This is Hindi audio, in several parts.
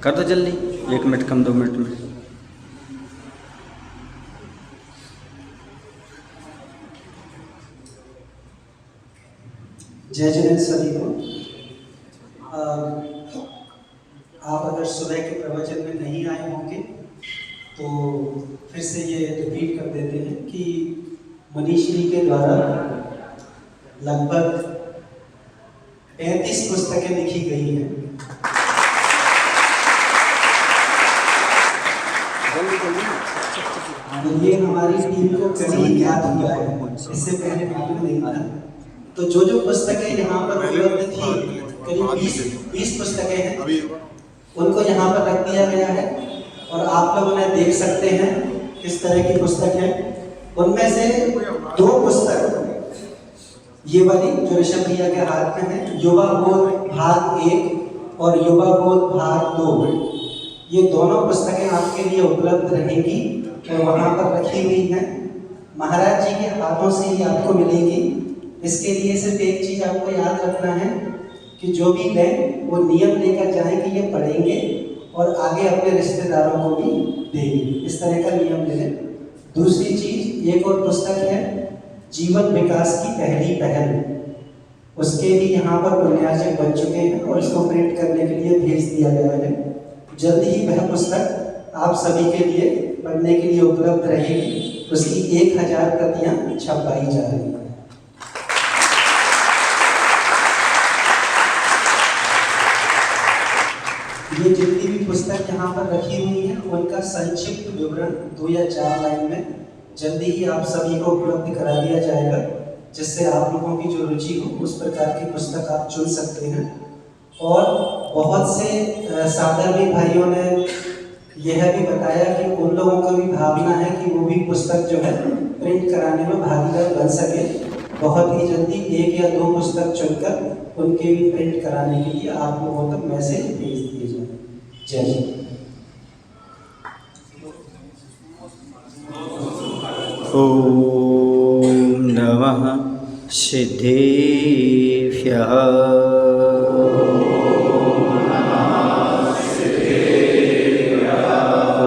कर दो जल्दी, 1 मिनट कम, 2 मिनट में। जय जगन्नाथ सभी को। आप अगर सुबह के प्रवचन में नहीं आए होंगे तो फिर से ये रिपीट कर देते हैं कि मनीष जी के द्वारा लगभग 35 पुस्तकें लिखी गई हैं। ये हमारी टीम को कभी याद हुआ है, इससे पहले मालूम नहीं था। तो जो जो पुस्तकें यहाँ पर उपलब्ध थी, करीब 20 पुस्तकें हैं, उनको यहाँ पर रख दिया गया है और आप लोग उन्हें देख सकते हैं किस तरह की पुस्तक है। उनमें से 2 पुस्तक ये वाली जो ऋषभ भैया के हाथ में है, युवा बोध भाग 1 और युवा बोध भाग 2, ये दोनों पुस्तकें आपके लिए उपलब्ध रहेंगी और वहाँ पर रखी हुई हैं। महाराज जी के हाथों से ही आपको मिलेगी। इसके लिए सिर्फ एक चीज़ आपको याद रखना है कि जो भी लें वो नियम लेकर जाएं कि ये पढ़ेंगे और आगे अपने रिश्तेदारों को भी देंगे, इस तरह का नियम ले लें। दूसरी चीज़, एक और पुस्तक है जीवन विकास की पहली पहल, उसके भी यहाँ पर पुण्यार्चक बन चुके हैं और इसको प्रिंट करने के लिए भेज दिया गया है। जल्द ही वह पुस्तक आप सभी के लिए पढ़ने के लिए उपलब्ध रहेगी। उसकी 1000 प्रतियाँ छपवाई जा रही हैं। ये जितनी भी पुस्तक यहाँ पर रखी हुई है उनका संक्षिप्त विवरण 2 या 4 लाइन में जल्दी ही आप सभी को उपलब्ध करा दिया जाएगा, जिससे आप लोगों की जो रुचि हो उस प्रकार की पुस्तक आप चुन सकते हैं। और बहुत से साधर्मी भाइयों ने यह भी बताया कि उन लोगों को भी भावना है कि वो भी पुस्तक जो है प्रिंट कराने में भागीदार बन सके। बहुत ही जल्दी 1 या 2 पुस्तक चुनकर उनके भी प्रिंट कराने के लिए आप लोगों तक मैसेज भेज दिए जाए। जय हिंद। ओम नमः सिद्धेभ्यः।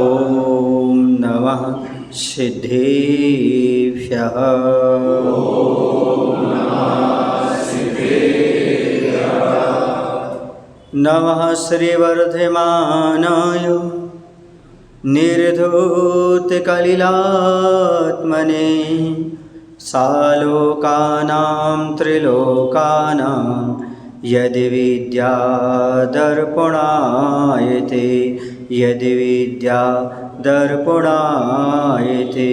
ओम नमः सिद्धेभ्यः। नमः श्रीवर्धमानाय निर्धूतकलिलात्मने सालोकानां त्रिलोकानां यदि विद्या दर्पणायते, यदि विद्या दर्पणायते।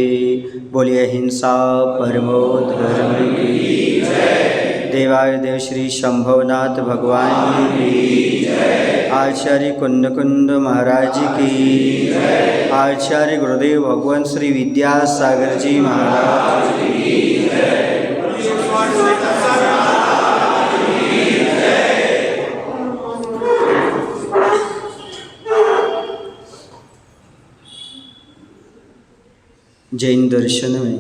बोलिए हिंसा परमो धर्म की जय। देवादिदेव श्री शंभवनाथ भगवान की जय। आचार्य कुंद कुंद महाराज की जय। आचार्य गुरुदेव भगवान श्री विद्यासागर जी महाराज की जय। जैन दर्शन में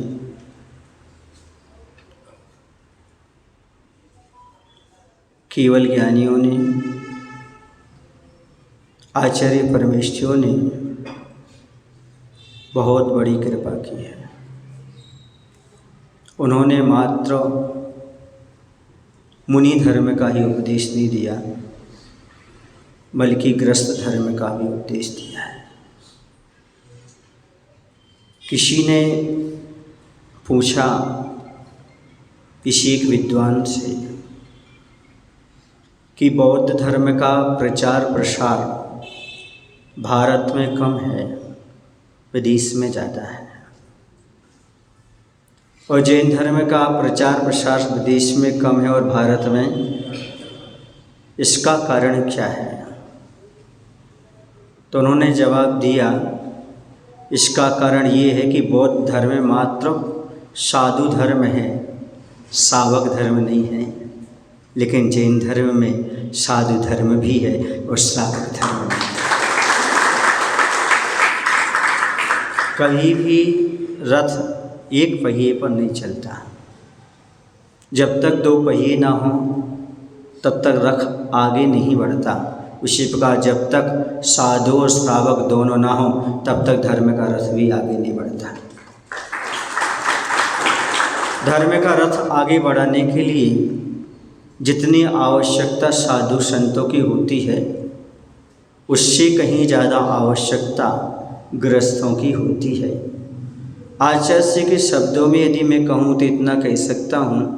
केवल ज्ञानियों ने, आचार्य परमेष्ठियों ने बहुत बड़ी कृपा की है। उन्होंने मात्र मुनि धर्म का ही उपदेश नहीं दिया, बल्कि गृहस्थ धर्म का भी उपदेश दिया है। किसी ने पूछा किसी एक विद्वान से कि बौद्ध धर्म का प्रचार प्रसार भारत में कम है, विदेश में ज़्यादा है, और जैन धर्म का प्रचार प्रसार विदेश में कम है और भारत में, इसका कारण क्या है? तो उन्होंने जवाब दिया, इसका कारण ये है कि बौद्ध धर्म में मात्र साधु धर्म है, सावक धर्म नहीं है। लेकिन जैन धर्म में साधु धर्म भी है और सावक धर्म भी है। कभी भी रथ एक पहिए पर नहीं चलता, जब तक दो पहिए ना हो तब तक रथ आगे नहीं बढ़ता। उसी प्रकार जब तक साधु और श्रावक दोनों ना हो तब तक धर्म का रथ भी आगे नहीं बढ़ता। धर्म का रथ आगे बढ़ाने के लिए जितनी आवश्यकता साधु संतों की होती है उससे कहीं ज़्यादा आवश्यकता गृहस्थों की होती है। आचार्य के शब्दों में यदि मैं कहूँ तो इतना कह सकता हूँ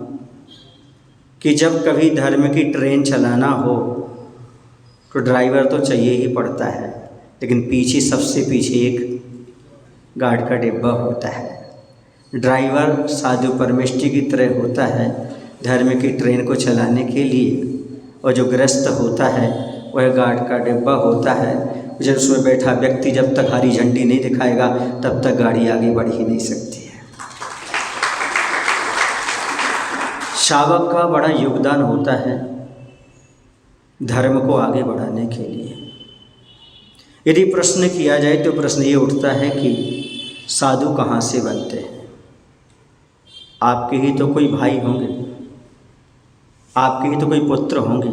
कि जब कभी धर्म की ट्रेन चलाना हो तो ड्राइवर तो चाहिए ही पड़ता है, लेकिन पीछे सबसे पीछे एक गार्ड का डिब्बा होता है। ड्राइवर साधु परमेष्ठी की तरह होता है धर्म की ट्रेन को चलाने के लिए, और जो गृहस्थ होता है वह गार्ड का डिब्बा होता है। जब उसमें बैठा व्यक्ति जब तक हरी झंडी नहीं दिखाएगा तब तक गाड़ी आगे बढ़ ही नहीं सकती है। शावक का बड़ा योगदान होता है धर्म को आगे बढ़ाने के लिए। यदि प्रश्न किया जाए तो प्रश्न ये उठता है कि साधु कहाँ से बनते हैं? आपके ही तो कोई भाई होंगे, आपके ही तो कोई पुत्र होंगे,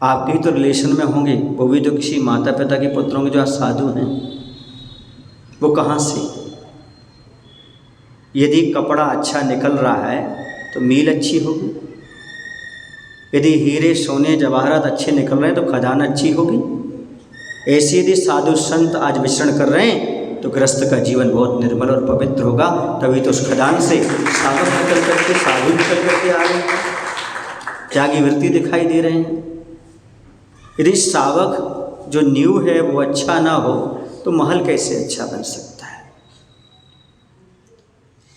आपके ही तो रिलेशन में होंगे, वो भी तो किसी माता पिता के पुत्र होंगे जो आज साधु हैं। वो कहाँ से? यदि कपड़ा अच्छा निकल रहा है तो मील अच्छी होगी, यदि हीरे सोने जवाहरात अच्छे निकल रहे हैं तो खदान अच्छी होगी। ऐसे यदि साधु संत आज विचरण कर रहे हैं तो गृहस्थ का जीवन बहुत निर्मल और पवित्र होगा। तभी तो उस खदान से साधु निकल करके साधु निकल करके आ रहे हैं, त्यागी वृत्ति दिखाई दे रहे हैं। यदि सावक जो नींव है वो अच्छा ना हो तो महल कैसे अच्छा बन सकता है?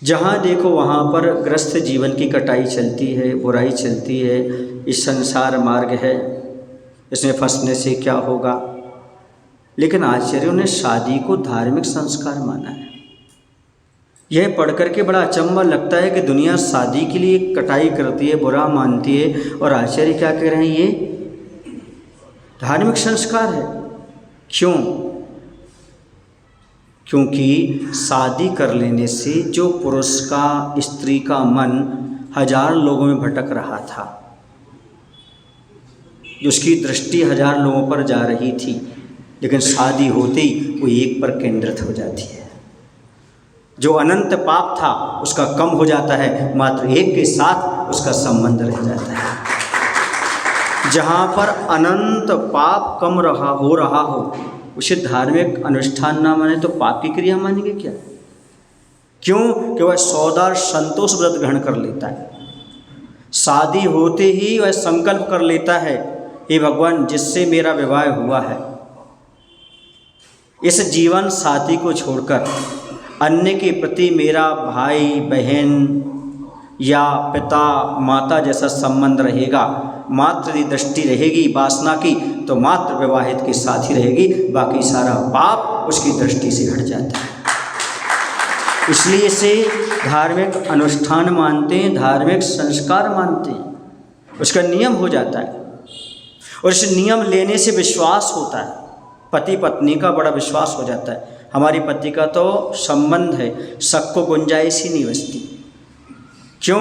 जहाँ देखो वहाँ पर ग्रस्त जीवन की कटाई चलती है, बुराई चलती है। इस संसार मार्ग है, इसमें फंसने से क्या होगा? लेकिन आचार्यों ने शादी को धार्मिक संस्कार माना है। यह पढ़कर के बड़ा अचंभा लगता है कि दुनिया शादी के लिए कटाई करती है, बुरा मानती है, और आचार्य क्या कह रहे हैं? ये धार्मिक संस्कार है। क्यों? क्योंकि शादी कर लेने से जो पुरुष का, स्त्री का मन 1000 लोगों में भटक रहा था, जो उसकी दृष्टि 1000 लोगों पर जा रही थी, लेकिन शादी होते ही वो एक पर केंद्रित हो जाती है। जो अनंत पाप था उसका कम हो जाता है, मात्र एक के साथ उसका संबंध रह जाता है। जहाँ पर अनंत पाप कम हो रहा हो उसे धार्मिक अनुष्ठान ना माने तो पाप की क्रिया मानेंगे क्या? क्यों? कि वह सौदार संतोष व्रत ग्रहण कर लेता है। शादी होते ही वह संकल्प कर लेता है, हे भगवान जिससे मेरा विवाह हुआ है, इस जीवन साथी को छोड़कर अन्य के प्रति मेरा भाई बहन या पिता माता जैसा संबंध रहेगा, मात्र दृष्टि रहेगी वासना की, तो मात्र विवाहित के साथ ही रहेगी, बाकी सारा पाप उसकी दृष्टि से हट जाता है। इसलिए इसे धार्मिक अनुष्ठान मानते हैं, धार्मिक संस्कार मानते हैं, उसका नियम हो जाता है। और इस नियम लेने से विश्वास होता है, पति पत्नी का बड़ा विश्वास हो जाता है। हमारी पति का तो संबंध है, शक को गुंजाइश ही नहीं बचती। क्यों?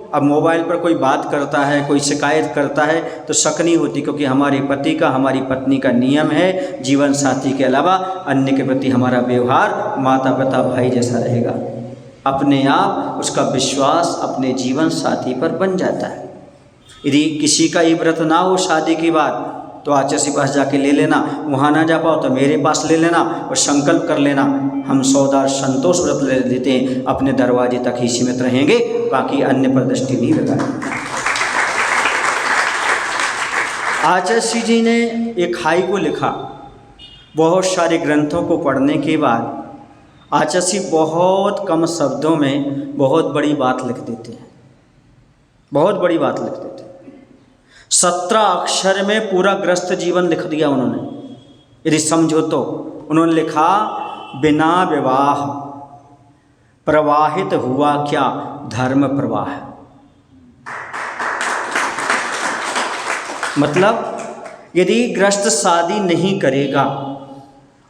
अब मोबाइल पर कोई बात करता है, कोई शिकायत करता है तो शक नहीं होती, क्योंकि हमारे पति का, हमारी पत्नी का नियम है जीवन साथी के अलावा अन्य के प्रति हमारा व्यवहार माता पिता भाई जैसा रहेगा। अपने आप उसका विश्वास अपने जीवन साथी पर बन जाता है। यदि किसी का ये व्रत ना हो शादी के बाद तो आचार्य के पास जाके ले लेना, वहाँ ना जा पाओ तो मेरे पास ले लेना और संकल्प कर लेना, हम सौदार संतोष व्रत ले लेते हैं, अपने दरवाजे तक ही सीमित रहेंगे, बाकी अन्य पर दृष्टि नहीं लगाएंगे। आचार्य जी ने एक खाई को लिखा। बहुत सारे ग्रंथों को पढ़ने के बाद आचार्य बहुत कम शब्दों में बहुत बड़ी बात लिख देते हैं, बहुत बड़ी बात लिख देते हैं। 17 अक्षर में पूरा ग्रस्त जीवन लिख दिया उन्होंने। यदि समझो तो उन्होंने लिखा, बिना विवाह प्रवाहित हुआ क्या धर्म प्रवाह। मतलब यदि ग्रस्त शादी नहीं करेगा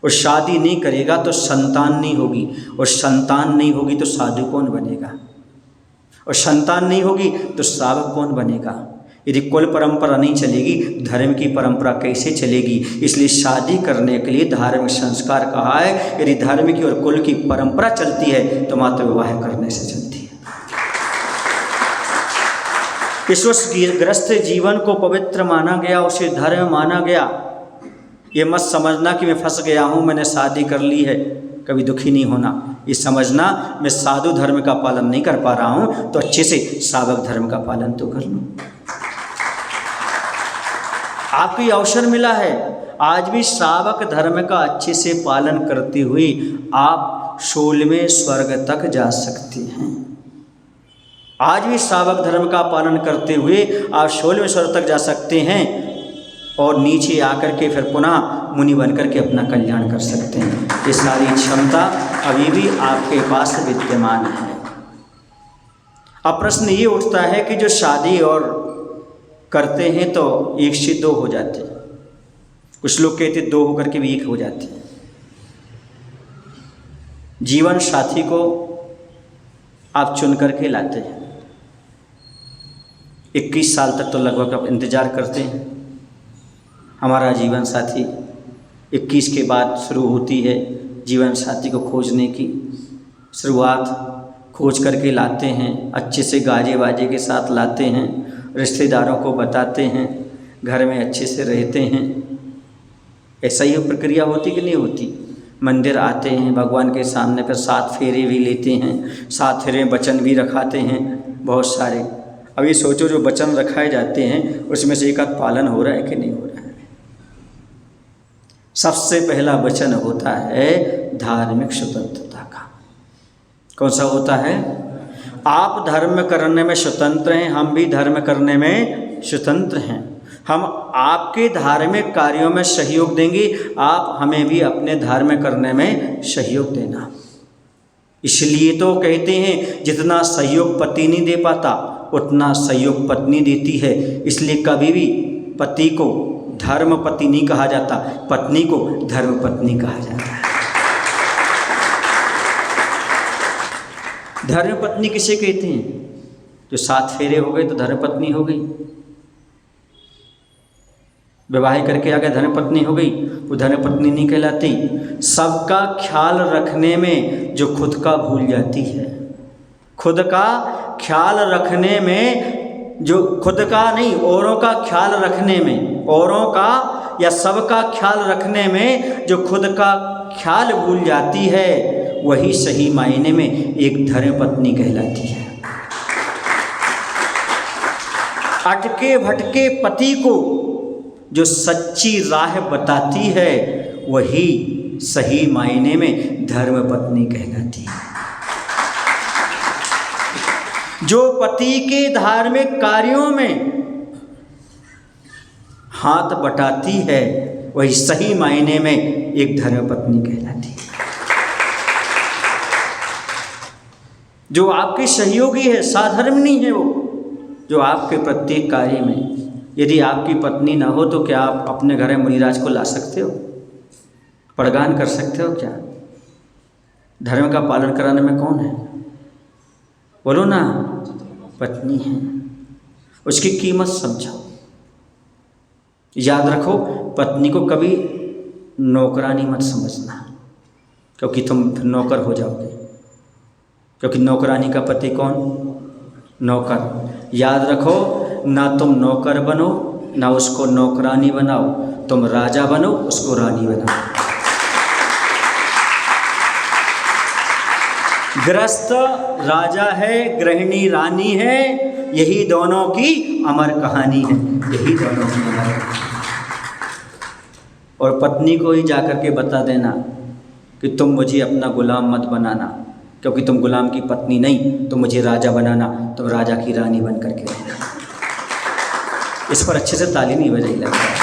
और शादी नहीं करेगा तो संतान नहीं होगी, और संतान नहीं होगी तो साधु कौन बनेगा? और संतान नहीं होगी तो श्रावक कौन बनेगा? यदि कुल परंपरा नहीं चलेगी, धर्म की परंपरा कैसे चलेगी? इसलिए शादी करने के लिए धार्मिक संस्कार कहा है। यदि धर्म की और कुल की परंपरा चलती है तो मात्र विवाह करने से चलती है। ईश्वरग्रस्त जीवन को पवित्र माना गया, उसे धर्म माना गया। ये मत समझना कि मैं फंस गया हूँ, मैंने शादी कर ली है, कभी दुखी नहीं होना। ये समझना मैं साधु धर्म का पालन नहीं कर पा रहा हूँ तो अच्छे से श्रावक धर्म का पालन तो कर लूँ। आपको ये अवसर मिला है, आज भी श्रावक धर्म का अच्छे से पालन करते हुए आप 16वें स्वर्ग तक जा सकते हैं। आज भी श्रावक धर्म का पालन करते हुए आप 16वें स्वर्ग तक जा सकते हैं और नीचे आकर के फिर पुनः मुनि बनकर के अपना कल्याण कर सकते हैं। ये सारी क्षमता अभी भी आपके पास विद्यमान है। अब प्रश्न ये उठता है कि जो शादी और करते हैं तो 1 से 2 हो जाते हैं, कुछ लोग कहते 2 होकर के भी 1 हो जाते हैं। जीवन साथी को आप चुन करके लाते हैं, 21 साल तक तो लगभग आप इंतज़ार करते हैं। हमारा जीवन साथी 21 के बाद शुरू होती है जीवन साथी को खोजने की शुरुआत। खोज करके लाते हैं, अच्छे से गाजे बाजे के साथ लाते हैं, रिश्तेदारों को बताते हैं, घर में अच्छे से रहते हैं। ऐसा ही प्रक्रिया होती कि नहीं होती? मंदिर आते हैं, भगवान के सामने फिर 7 फेरे भी लेते हैं, 7 फेरे में वचन भी रखाते हैं बहुत सारे। अब ये सोचो जो वचन रखाए जाते हैं उसमें से एक आध पालन हो रहा है कि नहीं हो रहा है? सबसे पहला वचन होता है धार्मिक स्वतंत्रता का। कौन सा होता है? आप धर्म करने में स्वतंत्र हैं, हम भी धर्म करने में स्वतंत्र हैं। हम आपके धार्मिक कार्यों में सहयोग देंगे, आप हमें भी अपने धर्म करने में सहयोग देना। इसलिए तो कहते हैं जितना सहयोग पति नहीं दे पाता उतना सहयोग पत्नी देती है। इसलिए कभी भी पति को धर्म पति नहीं कहा जाता, पत्नी को धर्म पत्नी कहा जाता है। धर्म पत्नी किसे कहते हैं? जो 7 फेरे हो गए तो धर्म पत्नी हो गई। विवाह करके आगे धर्म पत्नी हो गई, वो धर्म पत्नी नहीं कहलाती। सबका ख्याल रखने में जो खुद का भूल जाती है, खुद का ख्याल रखने में जो खुद का नहीं औरों का ख्याल रखने में, औरों का या सबका ख्याल रखने में जो खुद का ख्याल भूल जाती है वही सही मायने में एक धर्मपत्नी कहलाती है। अटके भटके पति को जो सच्ची राह बताती है वही सही मायने में धर्मपत्नी कहलाती है। जो पति के धार्मिक कार्यों में हाथ बटाती है वही सही मायने में एक धर्मपत्नी कहलाती है। जो आपके सहयोगी है, साधर्मिणी है, वो जो आपके प्रत्येक कार्य में, यदि आपकी पत्नी ना हो तो क्या आप अपने घर में मुनिराज को ला सकते हो? प्रदान कर सकते हो क्या? धर्म का पालन कराने में कौन है? बोलो ना, पत्नी है। उसकी कीमत समझो। याद रखो, पत्नी को कभी नौकरानी मत समझना, क्योंकि तुम नौकर हो जाओगे। क्योंकि नौकरानी का पति कौन? नौकर। याद रखो, ना तुम नौकर बनो ना उसको नौकरानी बनाओ, तुम राजा बनो उसको रानी बनाओ। गृहस्थ राजा है, गृहिणी रानी है, यही दोनों की अमर कहानी है, यही दोनों की अमर कहानी। और पत्नी को ही जाकर के बता देना कि तुम मुझे अपना गुलाम मत बनाना, क्योंकि तुम गुलाम की पत्नी नहीं, तो मुझे राजा बनाना, तुम राजा की रानी बन करके रहना। इस पर अच्छे से ताली नहीं बजाई लगता है।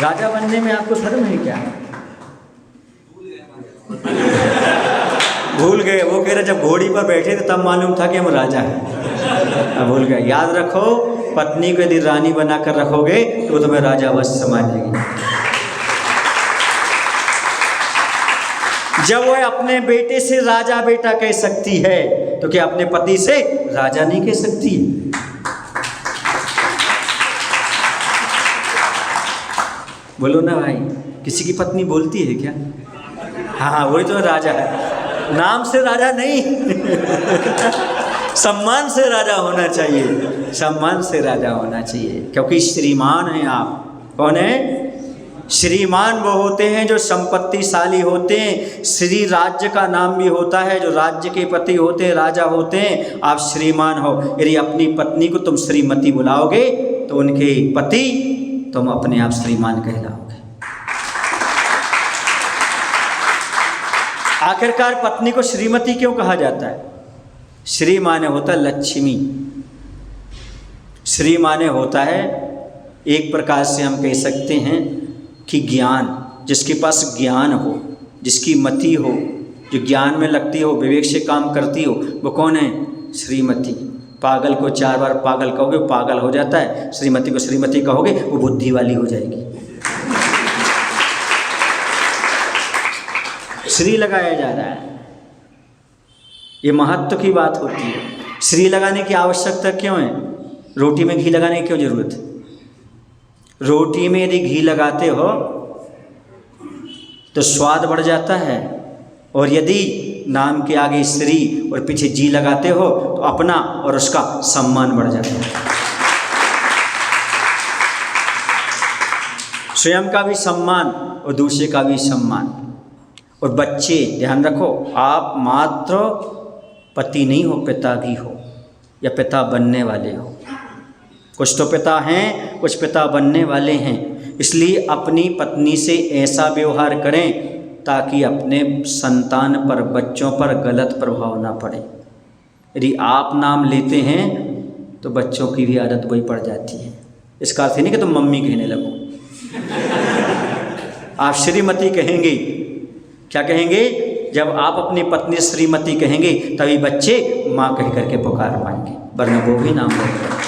राजा बनने में आपको शर्म है क्या? भूल गए। वो कह रहे जब घोड़ी पर बैठे थे तब मालूम था कि हम राजा हैं। अब भूल गए। याद रखो, पत्नी को यदि रानी बनाकर रखोगे तो तुम्हें राजा अवश्य मानेगी। जब वह अपने बेटे से राजा बेटा कह सकती है तो क्या अपने पति से राजा नहीं कह सकती? बोलो ना भाई, किसी की पत्नी बोलती है क्या? हाँ, वही तो राजा है, नाम से राजा नहीं। सम्मान से राजा होना चाहिए, सम्मान से राजा होना चाहिए, क्योंकि श्रीमान हैं आप। कौन है? श्रीमान वो होते हैं जो संपत्तिशाली होते हैं। श्री राज्य का नाम भी होता है, जो राज्य के पति होते हैं, राजा होते हैं। आप श्रीमान हो। यदि अपनी पत्नी को तुम श्रीमती बुलाओगे तो उनके पति तुम अपने आप श्रीमान कहलाओगे। आखिरकार पत्नी को श्रीमती क्यों कहा जाता है? श्री माने होता है लक्ष्मी, श्री माने होता है एक प्रकार से हम कह सकते हैं कि ज्ञान, जिसके पास ज्ञान हो, जिसकी मति हो, जो ज्ञान में लगती हो, विवेक से काम करती हो, वो कौन है? श्रीमती। पागल को 4 बार पागल कहोगे वो पागल हो जाता है, श्रीमती को श्रीमती कहोगे वो बुद्धि वाली हो जाएगी। श्री लगाया जा रहा है, ये महत्व की बात होती है। श्री लगाने की आवश्यकता क्यों है? रोटी में घी लगाने की क्यों जरूरत है? रोटी में यदि घी लगाते हो तो स्वाद बढ़ जाता है, और यदि नाम के आगे श्री और पीछे जी लगाते हो तो अपना और उसका सम्मान बढ़ जाता है। स्वयं का भी सम्मान और दूसरे का भी सम्मान। और बच्चे ध्यान रखो, आप मात्र पति नहीं हो, पिता भी हो या पिता बनने वाले हो। कुछ तो पिता हैं, कुछ पिता बनने वाले हैं। इसलिए अपनी पत्नी से ऐसा व्यवहार करें ताकि अपने संतान पर, बच्चों पर गलत प्रभाव ना पड़े। यदि आप नाम लेते हैं तो बच्चों की भी आदत वही पड़ जाती है। इसका अर्थ नहीं कि तुम मम्मी कहने लगो। आप श्रीमती कहेंगे। क्या कहेंगे? जब आप अपनी पत्नी श्रीमती कहेंगे तभी बच्चे माँ कह करके पुकार पाएंगे, वरना वो भी नाम लेंगे।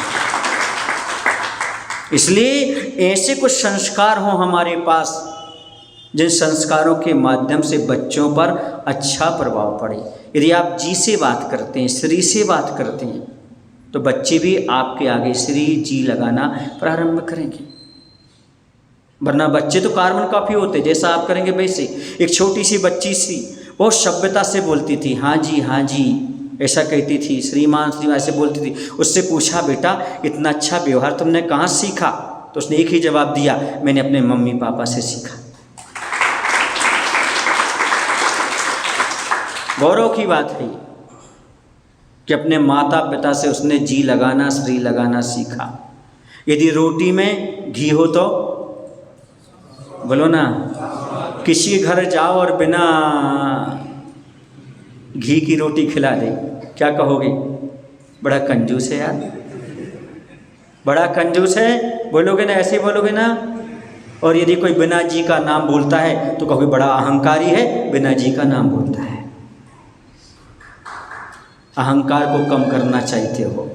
इसलिए ऐसे कुछ संस्कार हों हमारे पास जिन संस्कारों के माध्यम से बच्चों पर अच्छा प्रभाव पड़े। यदि आप जी से बात करते हैं, श्री से बात करते हैं, तो बच्चे भी आपके आगे श्री जी लगाना प्रारंभ करेंगे। वरना बच्चे तो कार्बन कॉपी होते, जैसा आप करेंगे वैसे। एक छोटी सी बच्ची सी बहुत सभ्यता से बोलती थी, हाँ जी ऐसा कहती थी, श्रीमान श्रीमान ऐसे बोलती थी। उससे पूछा, बेटा इतना अच्छा व्यवहार तुमने कहाँ सीखा? तो उसने एक ही जवाब दिया, मैंने अपने मम्मी पापा से सीखा। गौरव की बात है कि अपने माता पिता से उसने जी लगाना, श्री लगाना सीखा। यदि रोटी में घी हो तो बोलो ना, किसी के घर जाओ और बिना घी की रोटी खिला दे, क्या कहोगे? बड़ा कंजूस है यार, बड़ा कंजूस है, बोलोगे ना, ऐसे बोलोगे ना। और यदि कोई बिना जी का नाम बोलता है तो कहोगे बड़ा अहंकारी है, बिना जी का नाम बोलता है। अहंकार को कम करना चाहते हो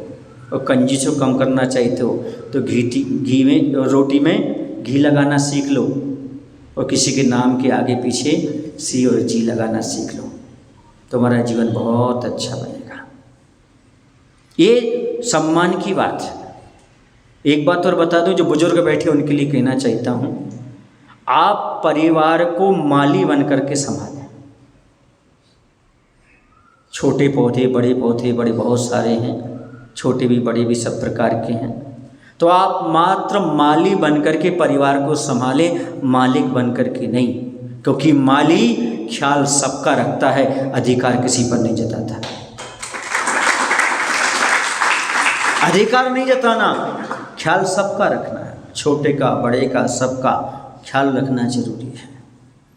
और कंजूस को कम करना चाहते हो तो घी में, रोटी में घी लगाना सीख लो, और किसी के नाम के आगे पीछे सी और जी लगाना सीख लो, तुम्हारा जीवन बहुत अच्छा बनेगा। ये सम्मान की बात है। एक बात और बता दूं, जो बुजुर्ग बैठे उनके लिए कहना चाहता हूँ, आप परिवार को माली बन करके संभालें। छोटे पौधे, बड़े बहुत सारे हैं, छोटे भी बड़े भी सब प्रकार के हैं। तो आप मात्र माली बनकर के परिवार को संभालें, मालिक बनकर के नहीं, क्योंकि माली ख्याल सबका रखता है, अधिकार किसी पर नहीं जताता। अधिकार नहीं जताना, ख्याल सबका रखना है, छोटे का, बड़े का, सबका ख्याल रखना जरूरी है।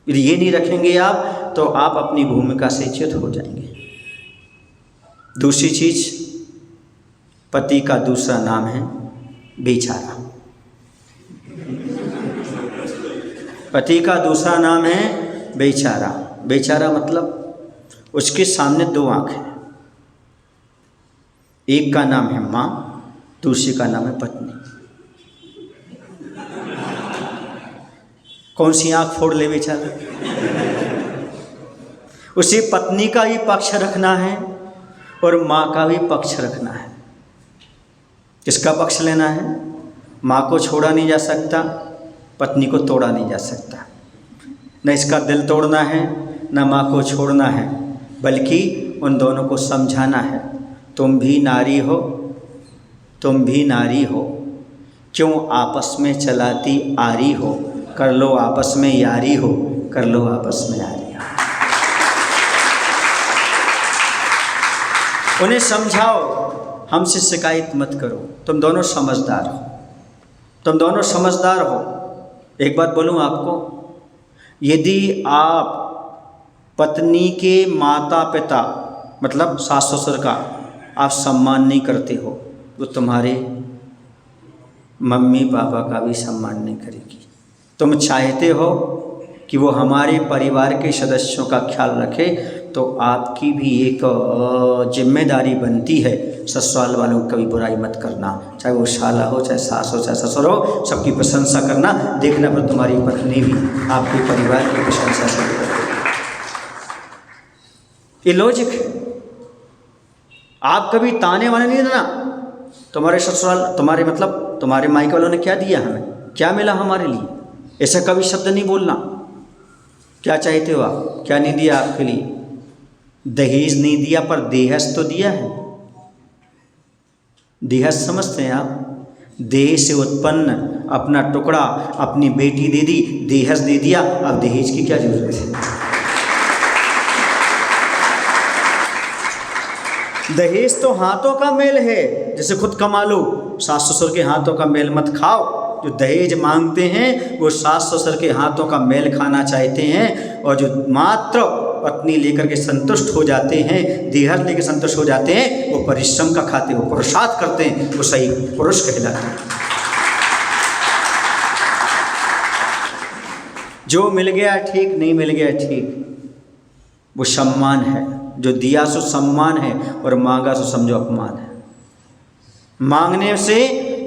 यदि ये नहीं रखेंगे आप तो आप अपनी भूमिका से च्युत हो जाएंगे। दूसरी चीज, पति का दूसरा नाम है बेचारा। पति का दूसरा नाम है बेचारा। बेचारा मतलब उसके सामने 2 आँख हैं, एक का नाम है माँ, दूसरे का नाम है पत्नी। कौन सी आँख फोड़ ले बेचारा? उसे पत्नी का भी पक्ष रखना है और माँ का भी पक्ष रखना है। किसका पक्ष लेना है? माँ को छोड़ा नहीं जा सकता, पत्नी को तोड़ा नहीं जा सकता। न इसका दिल तोड़ना है, न माँ को छोड़ना है, बल्कि उन दोनों को समझाना है, तुम भी नारी हो, तुम भी नारी हो, क्यों आपस में चलाती आरी हो, कर लो आपस में यारी हो, कर लो आपस में यारी हो। उन्हें समझाओ, हमसे शिकायत मत करो, तुम दोनों समझदार हो, तुम दोनों समझदार हो। एक बात बोलूं आपको, यदि आप पत्नी के माता पिता मतलब सास ससुर का आप सम्मान नहीं करते हो तो तुम्हारे मम्मी पापा का भी सम्मान नहीं करेगी। तुम चाहते हो कि वो हमारे परिवार के सदस्यों का ख्याल रखे, तो आपकी भी एक जिम्मेदारी बनती है ससुराल वालों की कभी बुराई मत करना, चाहे वो साला हो, चाहे सास हो, चाहे ससुर हो, सबकी प्रशंसा करना। देखना पर तुम्हारी पत्नी भी आपके परिवार की प्रशंसा शुरू कर देगी। ये लॉजिक है। आप कभी ताने वाने नहीं देना, तुम्हारे ससुराल, तुम्हारे मतलब तुम्हारे मायके वालों ने क्या दिया हमें, क्या मिला हमारे लिए, ऐसा कभी शब्द नहीं बोलना। क्या चाहते हो आप, क्या नहीं दिया आपके लिए? दहेज नहीं दिया पर देहज तो दिया है। देहज समझते हैं आप? देह से उत्पन्न अपना टुकड़ा अपनी बेटी दे दी, देहज दे दिया, अब दहेज की क्या जरूरत है? दहेज तो हाथों का मेल है, जैसे खुद कमा लो। सास ससुर के हाथों का मेल मत खाओ। जो दहेज मांगते हैं वो सास ससुर के हाथों का मेल खाना चाहते हैं, और जो मात्र पत्नी लेकर के संतुष्ट हो जाते हैं, देहज लेकर संतुष्ट हो जाते हैं, वो परिश्रम का खाते, वो पुरुषार्थ करते हैं, वो सही पुरुष कहलाते हैं। जो मिल गया ठीक, नहीं मिल गया ठीक, वो सम्मान है। जो दिया सो सम्मान है और मांगा सो समझो अपमान है। मांगने से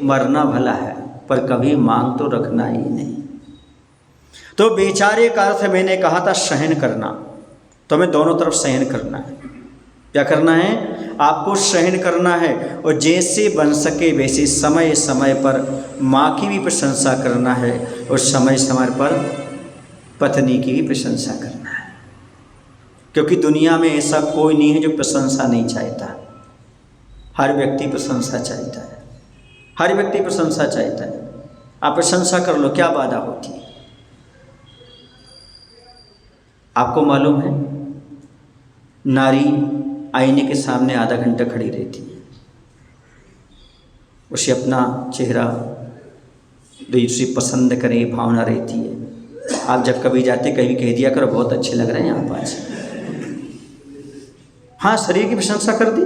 मरना भला है, पर कभी मांग तो रखना ही नहीं। तो बेचारे का अर्थ मैंने कहा था सहन करना, तो हमें दोनों तरफ सहन करना है। क्या करना है? आपको सहन करना है, और जैसे बन सके वैसे समय समय पर माँ की भी प्रशंसा करना है, और समय समय पर पत्नी की भी प्रशंसा करना है। क्योंकि दुनिया में ऐसा कोई नहीं है जो प्रशंसा नहीं चाहता। हर व्यक्ति प्रशंसा चाहता है, हर व्यक्ति प्रशंसा चाहता है। आप प्रशंसा कर लो, क्या बाधा होती है? आपको मालूम है, नारी आईने के सामने आधा घंटा खड़ी रहती है, उसे अपना चेहरा दूसरी पसंद करे भावना रहती है। आप जब कभी जाते कभी कह दिया करो बहुत अच्छे लग रहे हैं आप आज। हाँ, शरीर की प्रशंसा कर दी।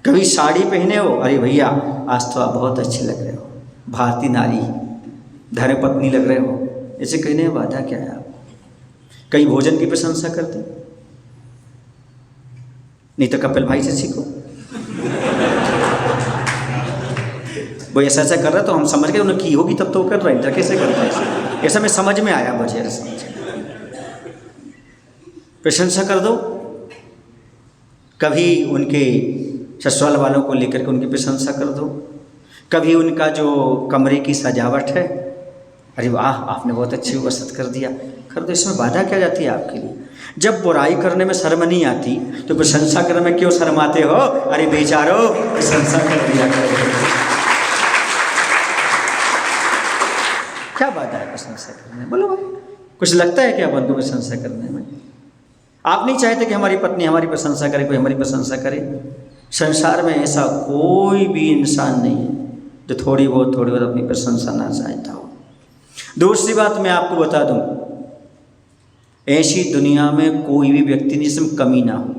कभी साड़ी पहने हो, अरे भैया आज तो आप बहुत अच्छे लग रहे हो, भारतीय नारी, धर्मपत्नी लग रहे हो, ऐसे कहने में बाधा क्या है आपको? कहीं भोजन की प्रशंसा कर दी, नहीं तो कपिल भाई से सीखो। वो ऐसा ऐसा कर रहा तो हम समझ गए उन्हें की होगी तब तो वो कर रहे हैं, कैसे करता है ऐसा में समझ में आया मुझे। समझ प्रशंसा कर दो। कभी उनके ससुराल वालों को लेकर के उनकी प्रशंसा कर दो। कभी उनका जो कमरे की सजावट है, अरे वाह आपने बहुत अच्छी व्यवस्थित कर दिया, कर दो। इसमें बाधा क्या जाती है आपके लिए? जब बुराई करने में शर्म नहीं आती तो प्रशंसा करने में क्यों शर्माते हो? अरे बेचारो प्रशंसा कर दिया करो। क्या बाधा है प्रशंसा करने में? बोलो भाई, कुछ लगता है क्या अपन को प्रशंसा करने में? आप नहीं चाहते कि हमारी पत्नी हमारी प्रशंसा करे, कोई हमारी प्रशंसा करे? संसार में ऐसा कोई भी इंसान नहीं है जो थोड़ी बहुत अपनी प्रशंसा ना चाहता हो। दूसरी बात मैं आपको बता दूं, ऐसी दुनिया में कोई भी व्यक्ति नहीं जिसमें कमी ना हो।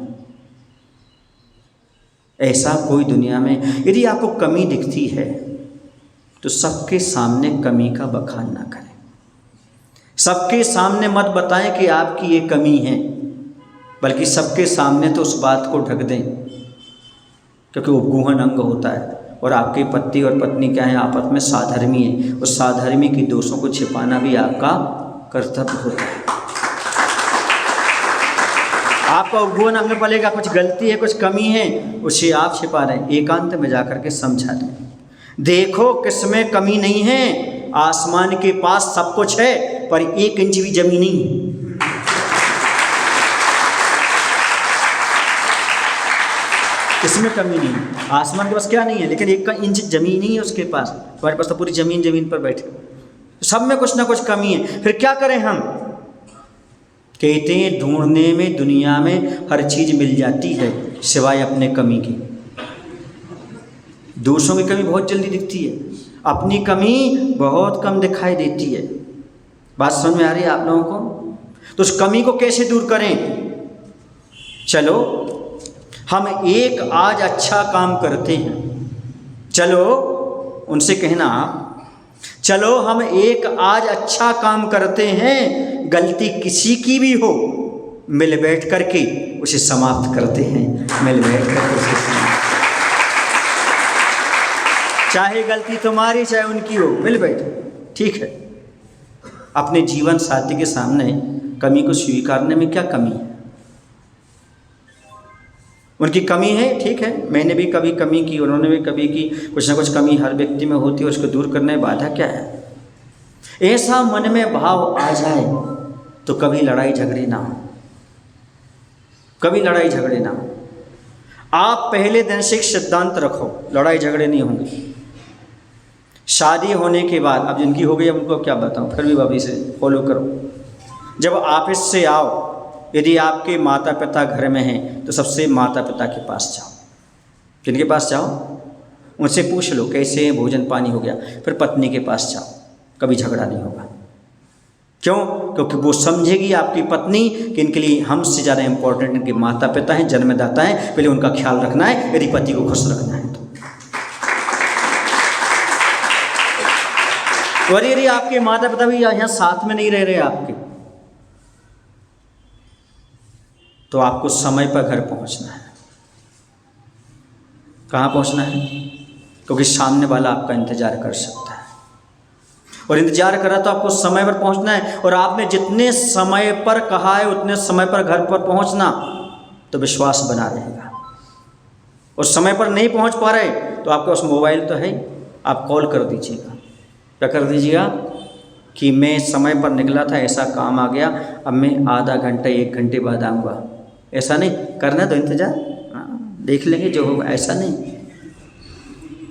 ऐसा कोई दुनिया में, यदि आपको कमी दिखती है तो सबके सामने कमी का बखान ना करें। सबके सामने मत बताएं कि आपकी ये कमी है, बल्कि सबके सामने तो उस बात को ढक दें, क्योंकि वो गुहन अंग होता है। और आपके पति और पत्नी क्या है, आपस में साधर्मी है, उस साधर्मी के दोषों को छिपाना भी आपका कर्तव्य होता है। आपका उपभोग अंग पलेगा, कुछ गलती है, कुछ कमी है, उसे आप छिपा रहे हैं। एकांत में जाकर के समझा दें, देखो किसमें कमी नहीं है, आसमान के पास सब कुछ है पर 1 इंच भी जमीन नहीं है। इसमें कमी नहीं है, आसमान के पास क्या नहीं है, लेकिन 1 इंच जमीन नहीं है उसके पास। तुम्हारे पास तो पूरी जमीन पर बैठे, सब में कुछ ना कुछ कमी है। फिर क्या करें हम? कहते हैं ढूंढने में दुनिया में हर चीज़ मिल जाती है सिवाय अपने कमी की। दूसरों की कमी बहुत जल्दी दिखती है, अपनी कमी बहुत कम दिखाई देती है। बात समझ में आ रही है आप लोगों को? तो उस कमी को कैसे दूर करें? चलो हम एक आज अच्छा काम करते हैं, चलो उनसे कहना, चलो हम एक आज अच्छा काम करते हैं, गलती किसी की भी हो मिल बैठ करके उसे समाप्त करते हैं, मिल बैठ करके उसे समाप्त। चाहे गलती तुम्हारी चाहे उनकी हो, मिल बैठ, ठीक है। अपने जीवन साथी के सामने कमी को स्वीकारने में क्या कमी है? उनकी कमी है, ठीक है, मैंने भी कभी कमी की, उन्होंने भी कभी की, कुछ ना कुछ कमी हर व्यक्ति में होती है, उसको दूर करने में बाधा क्या है? ऐसा मन में भाव आ जाए तो कभी लड़ाई झगड़े ना हो, कभी लड़ाई झगड़े ना हो। आप पहले दिन से एक सिद्धांत रखो, लड़ाई झगड़े नहीं होंगे। शादी होने के बाद, अब जिनकी हो गई उनको क्या बताऊं, फिर भी अभी से फॉलो करो। जब ऑफिस से आओ, यदि आपके माता पिता घर में हैं तो सबसे माता पिता के पास जाओ, जिनके पास जाओ उनसे पूछ लो कैसे हैं, भोजन पानी हो गया। फिर पत्नी के पास जाओ, कभी झगड़ा नहीं होगा। क्यों? क्योंकि वो समझेगी आपकी पत्नी कि इनके लिए हमसे ज़्यादा इम्पोर्टेंट इनके माता पिता हैं, जन्मदाता हैं, पहले उनका ख्याल रखना है यदि पति को खुश रखना है तो। और यदि आपके माता पिता भी यहाँ साथ में नहीं रह रहे आपके, तो आपको समय पर घर पहुंचना है। कहाँ पहुंचना है? क्योंकि सामने वाला आपका इंतजार कर सकता है, और इंतजार कर रहा तो आपको समय पर पहुंचना है। और आपने जितने समय पर कहा है उतने समय पर घर पर पहुंचना, तो विश्वास बना रहेगा। और समय पर नहीं पहुंच पा रहे तो आपके पास मोबाइल तो है, आप कॉल कर दीजिएगा। क्या कर दीजिएगा कि मैं समय पर निकला था, ऐसा काम आ गया, अब मैं आधा घंटा 1 घंटे बाद आऊँगा। ऐसा नहीं करना, तो इंतजार देख लेंगे जो होगा, ऐसा नहीं।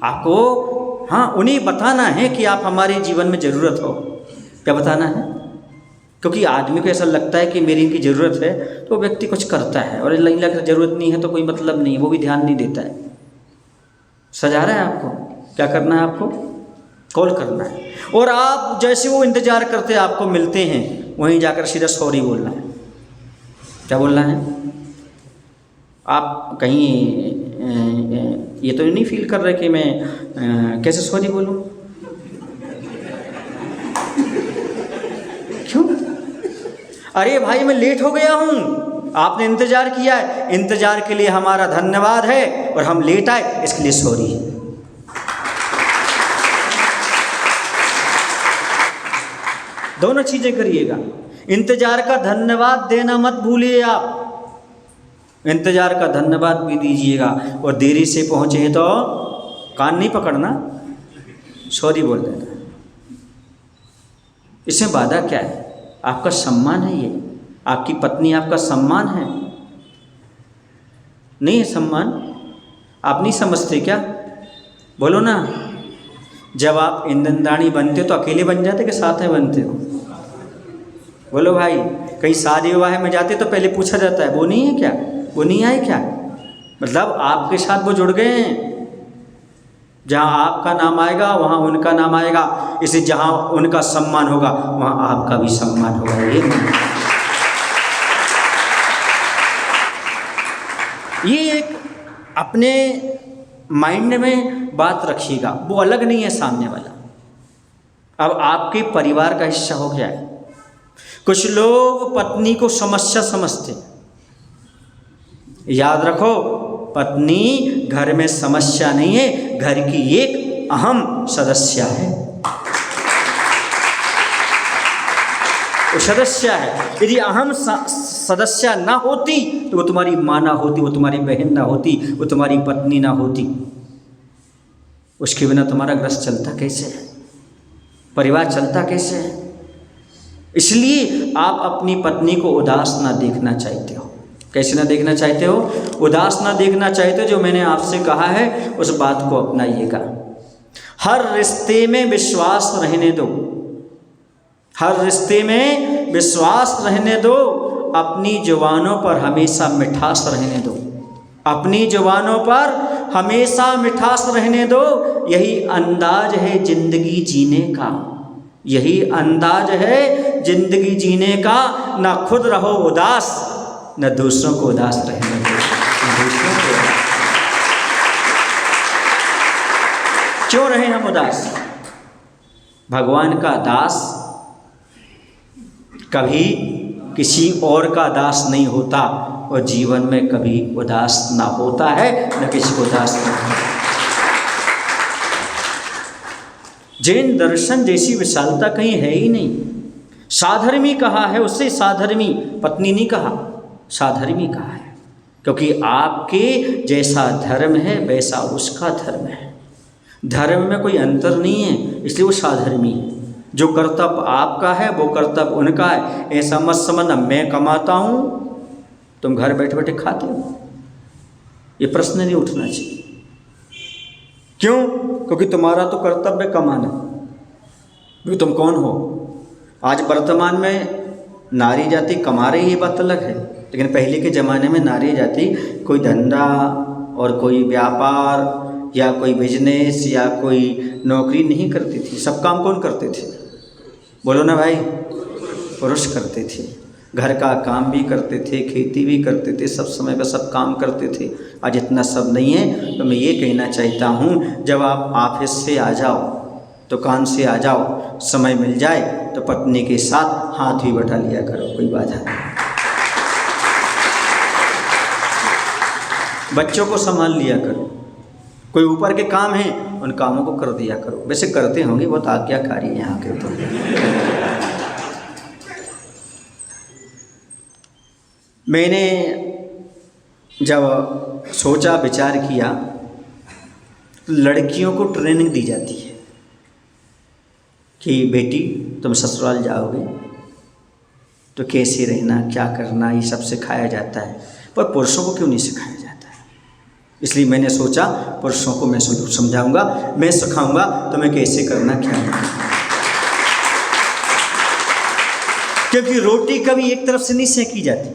आपको हाँ उन्हें बताना है कि आप हमारे जीवन में ज़रूरत हो। क्या बताना है? क्योंकि आदमी को ऐसा लगता है कि मेरी इनकी ज़रूरत है तो व्यक्ति कुछ करता है, और नहीं लगता ज़रूरत नहीं है तो कोई मतलब नहीं, वो भी ध्यान नहीं देता है। सजा रहा है आपको, क्या करना है? आपको कॉल करना है, और आप जैसे वो इंतज़ार करते आपको मिलते हैं, वहीं जाकर सीधा सॉरी बोलना है। क्या बोलना है? आप कहीं ये तो नहीं फील कर रहे कि मैं कैसे सॉरी बोलूं? क्यों? अरे भाई मैं लेट हो गया हूं, आपने इंतजार किया है, इंतजार के लिए हमारा धन्यवाद है, और हम लेट आए इसके लिए सॉरी। दोनों चीजें करिएगा। इंतजार का धन्यवाद देना मत भूलिए आप, इंतजार का धन्यवाद भी दीजिएगा। और देरी से पहुंचे हैं तो कान नहीं पकड़ना, सॉरी बोल देना। इसमें बाधा क्या है? आपका सम्मान है, ये आपकी पत्नी आपका सम्मान है। नहीं है सम्मान? आप नहीं समझते क्या? बोलो ना। जब आप ईंधनदानी बनते हो तो अकेले बन जाते कि साथ में बनते हो? बोलो भाई। कहीं शादी विवाह में जाते तो पहले पूछा जाता है वो नहीं है क्या, वो नहीं आए क्या? मतलब आपके साथ वो जुड़ गए हैं। जहाँ आपका नाम आएगा वहाँ उनका नाम आएगा, इसे जहाँ उनका सम्मान होगा वहाँ आपका भी सम्मान होगा। ये एक अपने माइंड में बात रखिएगा, वो अलग नहीं है सामने वाला, अब आपके परिवार का हिस्सा हो गया है। कुछ लोग पत्नी को समस्या समझते, याद रखो पत्नी घर में समस्या नहीं है, घर की एक अहम सदस्य है। वो सदस्य है। यदि अहम सदस्य ना होती तो वो तुम्हारी माँ ना होती, वो तुम्हारी बहन ना होती, वो तुम्हारी पत्नी ना होती। उसके बिना तुम्हारा गृहस्थ चलता कैसे है, परिवार चलता कैसे है। इसलिए आप अपनी पत्नी को उदास ना देखना चाहते हो। कैसे ना देखना चाहते हो? उदास ना देखना चाहते हो। जो मैंने आपसे कहा है उस बात को अपनाइएगा। हर रिश्ते में विश्वास रहने दो, हर रिश्ते में विश्वास रहने दो। अपनी जुबानों पर हमेशा मिठास रहने दो, अपनी जुबानों पर हमेशा मिठास रहने दो। यही अंदाज है जिंदगी जीने का, यही अंदाज है जिंदगी जीने का। ना खुद रहो उदास, न दूसरों को उदास रहने दो। दूसरों को क्यों रहे हम उदास? भगवान का दास कभी किसी और का दास नहीं होता, और जीवन में कभी उदास ना होता है, न किसी को उदास नहीं होता। जैन दर्शन जैसी विशालता कहीं है ही नहीं। साधर्मी कहा है, उससे साधर्मी, पत्नी नहीं कहा, साधर्मी कहा है। क्योंकि आपके जैसा धर्म है वैसा उसका धर्म है। धर्म में कोई अंतर नहीं है, इसलिए वो साधर्मी है। जो कर्तव्य आपका है वो कर्तव्य उनका है। ऐसा मत समझना मैं कमाता हूँ तुम घर बैठे बैठे खाते हो, ये प्रश्न नहीं उठना चाहिए। क्यों? क्योंकि तुम्हारा तो कर्तव्य कमाना। क्योंकि तुम कौन हो? आज वर्तमान में नारी जाति कमा रही है, बात अलग है। लेकिन पहले के ज़माने में नारी जाति कोई धंधा और कोई व्यापार या कोई बिजनेस या कोई नौकरी नहीं करती थी। सब काम कौन करते थे? बोलो ना भाई, पुरुष करते थे। घर का काम भी करते थे, खेती भी करते थे, सब समय पर सब काम करते थे। आज इतना सब नहीं है। तो मैं ये कहना चाहता हूँ, जब आप ऑफिस से आ जाओ, दुकान से आ जाओ, समय मिल जाए तो पत्नी के साथ हाथ भी बटा लिया करो, कोई बाधा नहीं। बच्चों को संभाल लिया करो, कोई ऊपर के काम हैं उन कामों को कर दिया करो। वैसे करते होंगे, बहुत आज्ञाकारी हैं यहाँ के। तो मैंने जब सोचा, विचार किया, लड़कियों को ट्रेनिंग दी जाती है कि बेटी तुम ससुराल जाओगे तो कैसे रहना, क्या करना, ये सब सिखाया जाता है। पर पुरुषों को क्यों नहीं सिखाया जाता है? इसलिए मैंने सोचा पुरुषों को मैं समझाऊंगा, मैं सिखाऊंगा तुम्हें कैसे करना, क्या करना। क्योंकि रोटी कभी एक तरफ से नहीं सेकी जाती।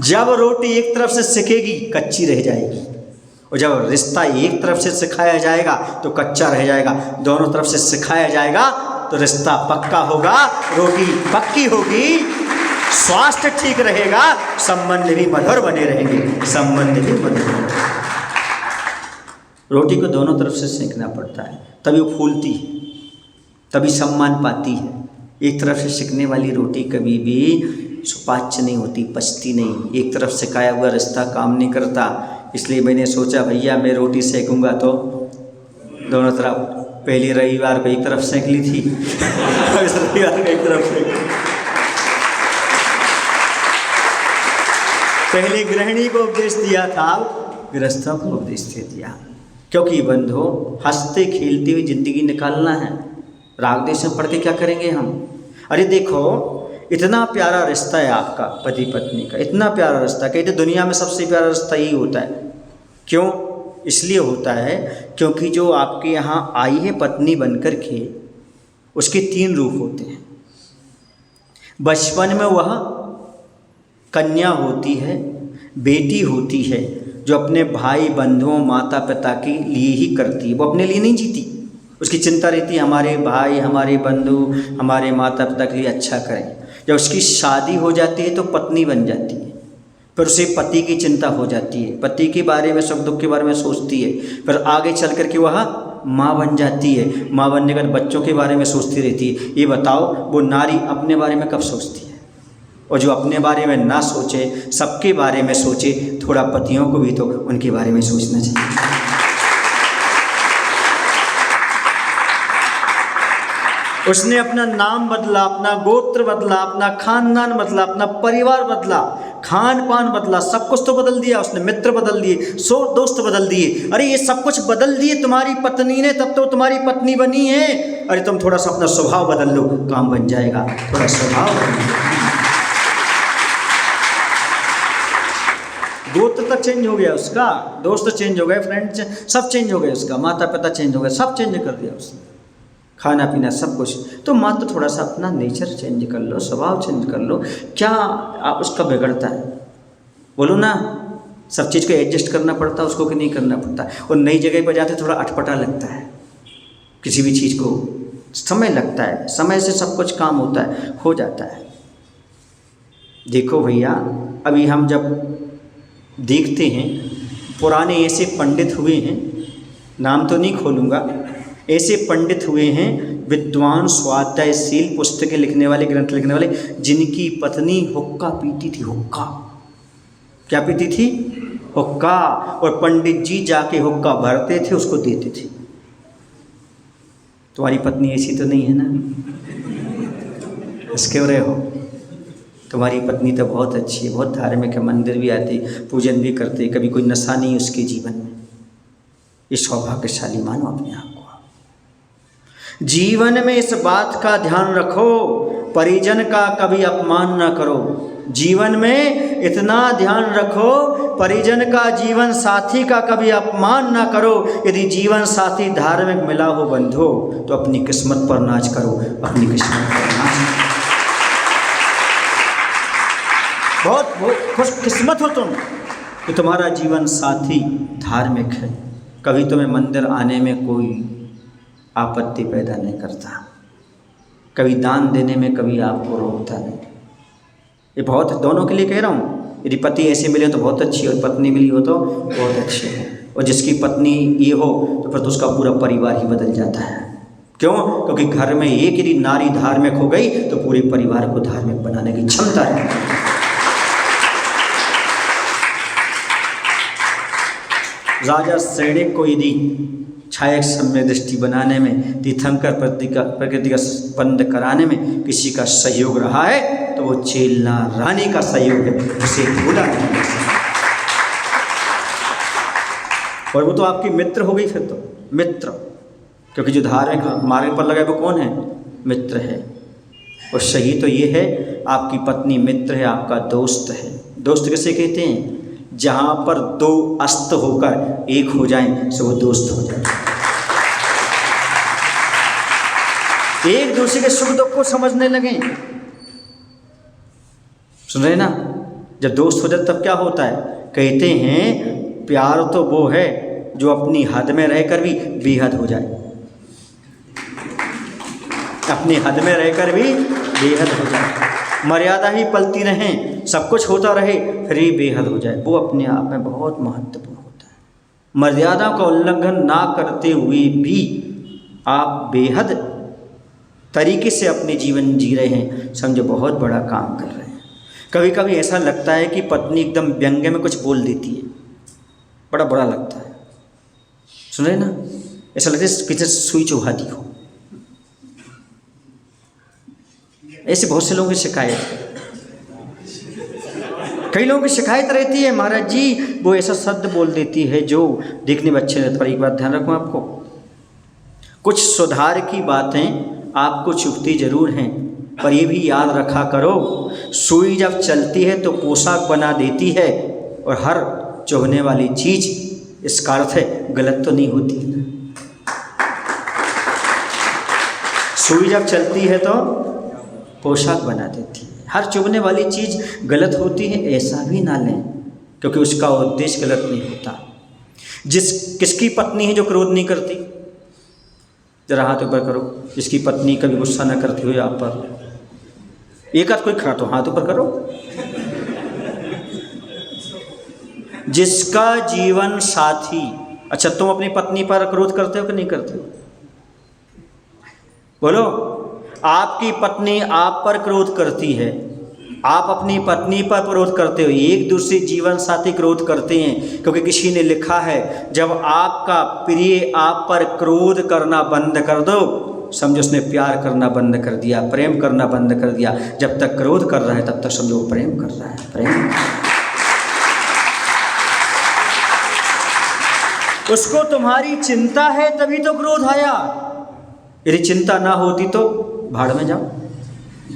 जब रोटी एक तरफ से सिकेगी कच्ची रह जाएगी, और जब रिश्ता एक तरफ से सिखाया जाएगा तो कच्चा रह जाएगा। दोनों तरफ से सिखाया जाएगा तो रिश्ता पक्का होगा, रोटी पक्की होगी, स्वास्थ्य ठीक रहेगा, संबंध भी मधुर बने रहेंगे, संबंध भी मधुर। रोटी को दोनों तरफ से सेंकना पड़ता है, तभी वो फूलती है, तभी सम्मान पाती है। एक तरफ से सिकने वाली रोटी कभी भी सुपाच्य नहीं होती, पचती नहीं। एक तरफ सिकाया हुआ रिश्ता काम नहीं करता। इसलिए मैंने सोचा भैया मैं रोटी सेकूंगा तो दोनों तरफ। पहली रविवार को एक तरफ सेक ली थी, इस रविवार को एक तरफ सेक। पहले गृहिणी को उपदेश दिया था, गृहस्थों को उपदेश दे दिया। क्योंकि बंधु, हंसते खेलते हुए जिंदगी निकालना है। राग देश में पढ़ के क्या करेंगे हम? अरे देखो, इतना प्यारा रिश्ता है आपका पति पत्नी का, इतना प्यारा रिश्ता, कहते दुनिया में सबसे प्यारा रिश्ता यही होता है। क्यों? इसलिए होता है क्योंकि जो आपके यहाँ आई है पत्नी बनकर के, उसके 3 रूप होते हैं। बचपन में वह कन्या होती है, बेटी होती है, जो अपने भाई बंधुओं माता पिता के लिए ही करती है। वो अपने लिए नहीं जीती, उसकी चिंता रहती है हमारे भाई, हमारे बंधु, हमारे माता पिता के लिए अच्छा करें। जब उसकी शादी हो जाती है तो पत्नी बन जाती है, फिर उसे पति की चिंता हो जाती है, पति के बारे में, सुख दुख के बारे में सोचती है। फिर आगे चल कर के वह माँ बन जाती है, माँ बनने के बाद बच्चों के बारे में सोचती रहती है। ये बताओ वो नारी अपने बारे में कब सोचती है? और जो अपने बारे में ना सोचे, सबके बारे में सोचे, थोड़ा पतियों को भी तो उनके बारे में सोचना चाहिए। उसने अपना नाम बदला, अपना गोत्र बदला, अपना खानदान बदला, अपना परिवार बदला, खान पान बदला, सब कुछ तो बदल दिया उसने। मित्र बदल दिए, सो दोस्त बदल दिए। अरे ये सब कुछ बदल दिए तुम्हारी पत्नी ने, तब तो तुम्हारी पत्नी बनी है। अरे तुम थोड़ा सा अपना स्वभाव बदल लो, काम बन जाएगा। थोड़ा स्वभाव बदल लो। गोत्र तक चेंज हो गया उसका, दोस्त चेंज हो गए, फ्रेंड सब चेंज हो गए उसका, माता पिता चेंज हो गए, सब चेंज कर दिया उसने, खाना पीना सब कुछ। तो मात्र थोड़ा सा अपना नेचर चेंज कर लो, स्वभाव चेंज कर लो। क्या आप उसका बिगड़ता है? बोलो ना, सब चीज़ को एडजस्ट करना पड़ता है उसको कि नहीं करना पड़ता? और नई जगह पर जाते थोड़ा अटपटा लगता है, किसी भी चीज़ को समय लगता है, समय से सब कुछ काम होता है, हो जाता है। देखो भैया, अभी हम जब देखते हैं पुराने ऐसे पंडित हुए हैं, नाम तो नहीं खोलूँगा, ऐसे पंडित हुए हैं, विद्वान, स्वाध्यायशील, पुस्तकें लिखने वाले, ग्रंथ लिखने वाले, जिनकी पत्नी हुक्का पीती थी। हुक्का क्या पीती थी? हुक्का। और पंडित जी जाके हुक्का भरते थे, उसको देते थे। तुम्हारी पत्नी ऐसी तो नहीं है ना? इसके हो रहे हो? तुम्हारी पत्नी तो बहुत अच्छी है, बहुत धार्मिक है, मंदिर भी आती, पूजन भी करते, कभी कोई नशा नहीं उसके जीवन में। ये सौभाग्यशाली मानो अपने आप को। जीवन में इस बात का ध्यान रखो, परिजन का कभी अपमान ना करो। जीवन में इतना ध्यान रखो, परिजन का, जीवन साथी का कभी अपमान ना करो। यदि जीवन साथी धार्मिक मिला हो बंधो, तो अपनी किस्मत पर नाच करो, अपनी किस्मत पर नाच करो। बहुत खुशकिस्मत हो तुम कि तुम्हारा जीवन साथी धार्मिक है। कभी तुम्हें मंदिर आने में कोई आपत्ति पैदा नहीं करता, कभी दान देने में कभी आपको रोकता नहीं। ये बहुत दोनों के लिए कह रहा हूँ। यदि पति ऐसे मिले तो बहुत अच्छी, और पत्नी मिली हो तो बहुत अच्छी है। और जिसकी पत्नी ये हो तो फिर तो उसका पूरा परिवार ही बदल जाता है। क्यों? क्योंकि घर में एक यदि नारी धार्मिक हो गई तो पूरे परिवार को धार्मिक बनाने की क्षमता है। राजा सैनिक को यदि छायक सम्य दृष्टि बनाने में, तीर्थंकर प्रकृति का बंद कराने में किसी का सहयोग रहा है तो वो चेला रानी का सहयोग है, उसे भूला नहीं जा सकता। और वो तो आपकी मित्र हो गई फिर तो, मित्र, क्योंकि जो धार्मिक मार्ग पर लगा वो कौन है? मित्र है। और सही तो ये है, आपकी पत्नी मित्र है, आपका दोस्त है। दोस्त किसे कहते हैं? जहाँ पर दो अस्त होकर एक हो जाएं सो वो दोस्त हो जाए। एक दूसरे के सुख दुख को समझने लगें। सुन रहे ना? जब दोस्त हो जाए तब क्या होता है? कहते हैं प्यार तो वो है जो अपनी हद में रहकर भी बेहद हो जाए। अपनी हद में रहकर भी बेहद हो जाए, मर्यादा ही पलती रहें, सब कुछ होता रहे फिर ही बेहद हो जाए, वो अपने आप में बहुत महत्वपूर्ण होता है। मर्यादा का उल्लंघन ना करते हुए भी आप बेहद तरीके से अपने जीवन जी रहे हैं, समझो बहुत बड़ा काम कर रहे हैं। कभी कभी ऐसा लगता है कि पत्नी एकदम व्यंग्य में कुछ बोल देती है, बड़ा बुरा लगता है। सुन रहे ना? ऐसा लगता है पीछे सुई चुभा दी हो। ऐसे बहुत से लोगों की शिकायत है, कई लोगों की शिकायत रहती है, महाराज जी वो ऐसा शब्द बोल देती है जो देखने में अच्छे लगते। पर एक बात ध्यान रखो, आपको कुछ सुधार की बातें आपको चुभती जरूर हैं, पर ये भी याद रखा करो, सुई जब चलती है तो पोशाक बना देती है, और हर चुभने वाली चीज इसका अर्थ है गलत तो नहीं होती। सुई जब चलती है तो पोशाक बना देती है, हर चुभने वाली चीज़ गलत होती है ऐसा भी ना लें, क्योंकि उसका उद्देश्य गलत नहीं होता। किसकी पत्नी है जो क्रोध नहीं करती? जरा हाथ ऊपर करो, जिसकी पत्नी कभी गुस्सा ना करती हो आप पर, एक आध कोई खड़ा तो हाथ ऊपर करो। जिसका जीवन साथी, अच्छा तुम अपनी पत्नी पर क्रोध करते हो कि नहीं करते हो? बोलो। आपकी पत्नी आप पर क्रोध करती है, आप अपनी पत्नी पर क्रोध करते हो, एक दूसरे जीवन साथी क्रोध करते हैं, क्योंकि किसी ने लिखा है जब आपका प्रिय आप पर क्रोध करना बंद कर दो समझो उसने प्यार करना बंद कर दिया, प्रेम करना बंद कर दिया। जब तक क्रोध कर रहा है तब तक समझो प्रेम कर रहा है, प्रेम। उसको तुम्हारी चिंता है तभी तो क्रोध आया, यदि चिंता ना होती तो भाड़ में जाओ,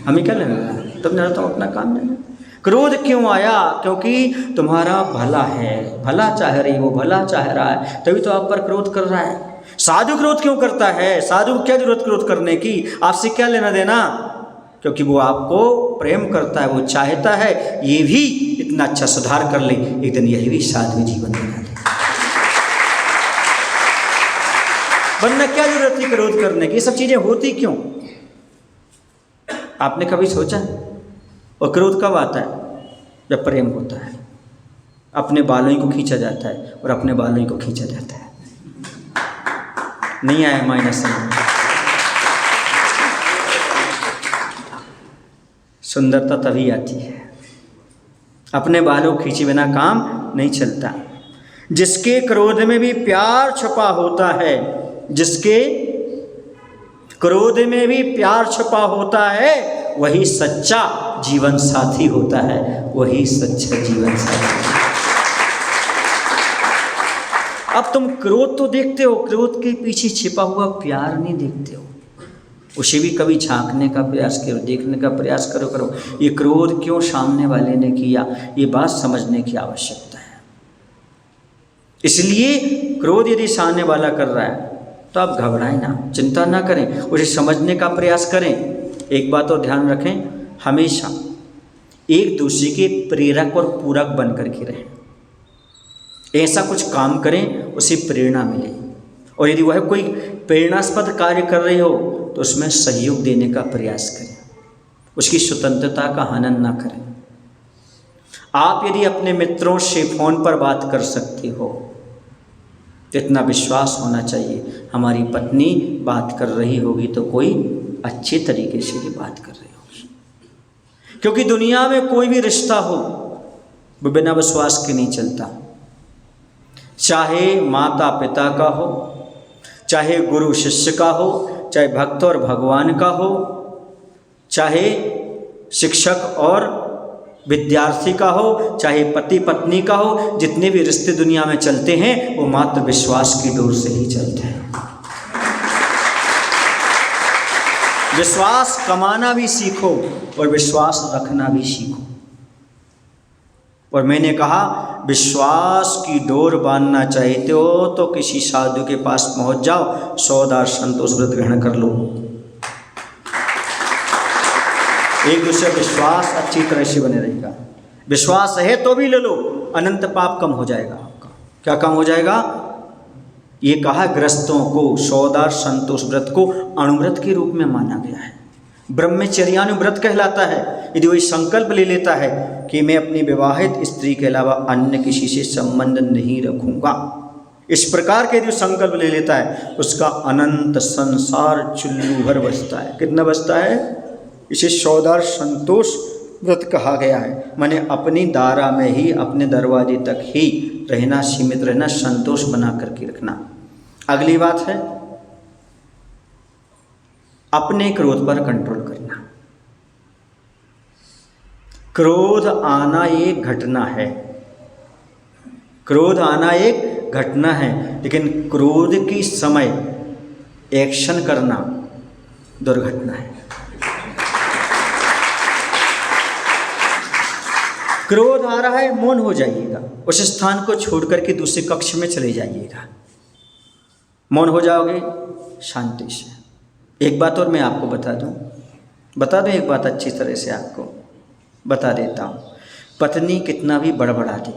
हमें क्या लेना, तुमने तो अपना काम लेना। क्रोध क्यों आया? क्योंकि तुम्हारा भला है, भला चाह रही, वो भला चाह रहा है, तभी तो आप पर क्रोध कर रहा है। साधु क्रोध क्यों करता है? साधु को क्या जरूरत क्रोध करने की? आपसे क्या लेना देना? क्योंकि वो आपको प्रेम करता है, वो चाहता है ये भी इतना अच्छा सुधार कर ले, एक दिन यही भी साधु जीवन बना ले। वरना क्या जरूरत थी क्रोध करने की? ये सब चीजें होती क्यों? आपने कभी सोचा? और क्रोध कब आता है? जब प्रेम होता है, अपने बालों ही को खींचा जाता है और अपने बालों ही को खींचा जाता है। नहीं आया माइनस में? सुंदरता तभी आती है, अपने बालों खींचे बिना काम नहीं चलता। जिसके क्रोध में भी प्यार छुपा होता है, जिसके क्रोध में भी प्यार छुपा होता है, वही सच्चा जीवन साथी होता है, वही सच्चा जीवन साथी। अब तुम क्रोध तो देखते हो, क्रोध के पीछे छिपा हुआ प्यार नहीं देखते हो। उसे भी कभी झांकने का प्रयास करो, देखने का प्रयास करो ये क्रोध क्यों सामने वाले ने किया, ये बात समझने की आवश्यकता है। इसलिए क्रोध यदि सामने वाला कर रहा है तो आप घबराएं ना, चिंता ना करें, उसे समझने का प्रयास करें। एक बात और ध्यान रखें, हमेशा एक दूसरे के प्रेरक और पूरक बनकर के रहें। ऐसा कुछ काम करें उसे प्रेरणा मिले, और यदि वह कोई प्रेरणास्पद कार्य कर रहे हो तो उसमें सहयोग देने का प्रयास करें, उसकी स्वतंत्रता का हनन ना करें। आप यदि अपने मित्रों से फोन पर बात कर सकते हो तो इतना विश्वास होना चाहिए, हमारी पत्नी बात कर रही होगी तो कोई अच्छे तरीके से ही बात कर रही होगी। क्योंकि दुनिया में कोई भी रिश्ता हो वो बिना विश्वास के नहीं चलता। चाहे माता पिता का हो, चाहे गुरु शिष्य का हो, चाहे भक्त और भगवान का हो, चाहे शिक्षक और विद्यार्थी का हो, चाहे पति पत्नी का हो, जितने भी रिश्ते दुनिया में चलते हैं वो मात्र विश्वास की डोर से ही चलते हैं। विश्वास कमाना भी सीखो और विश्वास रखना भी सीखो। और मैंने कहा, विश्वास की डोर बांधना चाहते हो तो किसी साधु के पास पहुंच जाओ, 100 दार संतोष व्रत ग्रहण कर लो। एक दूसरे विश्वास अच्छी तरह से बने रहेगा। विश्वास है तो भी ले लो, अनंत पाप कम हो जाएगा आपका। क्या कम हो जाएगा? ये कहा, ग्रस्तों को 100 दार संतोष व्रत को अणुव्रत के रूप में माना गया है। ब्रह्मचर्यानुव्रत कहलाता है। यदि वही संकल्प ले लेता है कि मैं अपनी विवाहित स्त्री के अलावा अन्य किसी से संबंध नहीं रखूंगा, इस प्रकार के यदि संकल्प ले लेता है, उसका अनंत संसार चुल्लू भर बसता है। कितना बसता है? इसे 100 दार संतोष व्रत कहा गया है। माने अपनी दारा में ही, अपने दरवाजे तक ही रहना, सीमित रहना, संतोष बना करके रखना। अगली बात है अपने क्रोध पर कंट्रोल करना। क्रोध आना एक घटना है, क्रोध आना एक घटना है, लेकिन क्रोध की समय एक्शन करना दुर्घटना है। क्रोध आ रहा है, मौन हो जाइएगा, उस स्थान को छोड़ करके दूसरे कक्ष में चले जाइएगा, मौन हो जाओगे शांति से। एक बात और मैं आपको बता दूं एक बात अच्छी तरह से आपको बता देता हूँ। पत्नी कितना भी बड़बड़ा दी,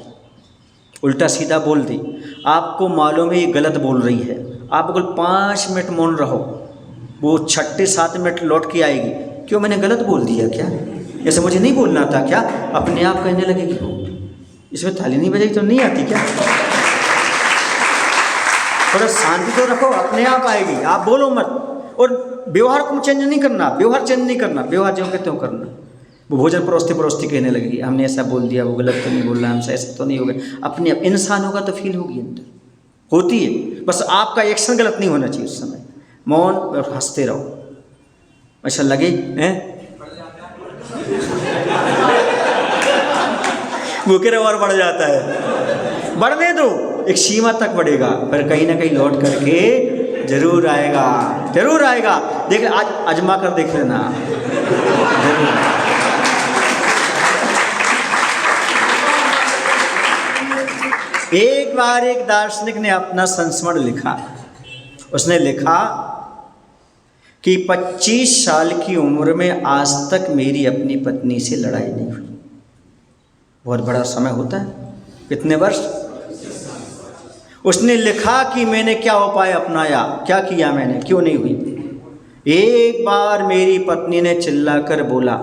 उल्टा सीधा बोल दी, आपको मालूम है ये गलत बोल रही है, आप बिल्कुल 5 मिनट मौन रहो, वो 6-7 मिनट लौट के आएगी, क्यों मैंने गलत बोल दिया क्या, ऐसे मुझे नहीं बोलना था क्या, अपने आप कहने लगेगी वो, इसमें थाली नहीं बजेगी तो नहीं आती क्या। थोड़ा शांति तो रखो, अपने आप आएगी, आप बोलो मत। और व्यवहार को चेंज नहीं करना, व्यवहार चेंज नहीं करना, व्यवहार जो कहते हो करना। वो भोजन परोसते कहने लगेगी, हमने ऐसा बोल दिया, वो गलत तो नहीं बोल रहा, हमसे ऐसा तो नहीं हो गया। अपने इंसान होगा तो फील होगी, अंदर होती है, बस आपका एक्शन गलत नहीं होना चाहिए उस समय। मौन और हंसते रहो। अच्छा लगे हैं? वो कह रहे और बढ़ जाता है, बढ़ने दो, एक सीमा तक बढ़ेगा, पर कहीं ना कहीं लौट करके जरूर आएगा, जरूर आएगा। देख आज आजमा कर देख लेना जरूर। एक बार एक दार्शनिक ने अपना संस्मरण लिखा। उसने लिखा कि 25 साल की उम्र में आज तक मेरी अपनी पत्नी से लड़ाई नहीं हुई। बहुत बड़ा समय होता है, कितने वर्ष। उसने लिखा कि मैंने क्या उपाय अपनाया, क्या किया मैंने, क्यों नहीं हुई। एक बार मेरी पत्नी ने चिल्लाकर बोला,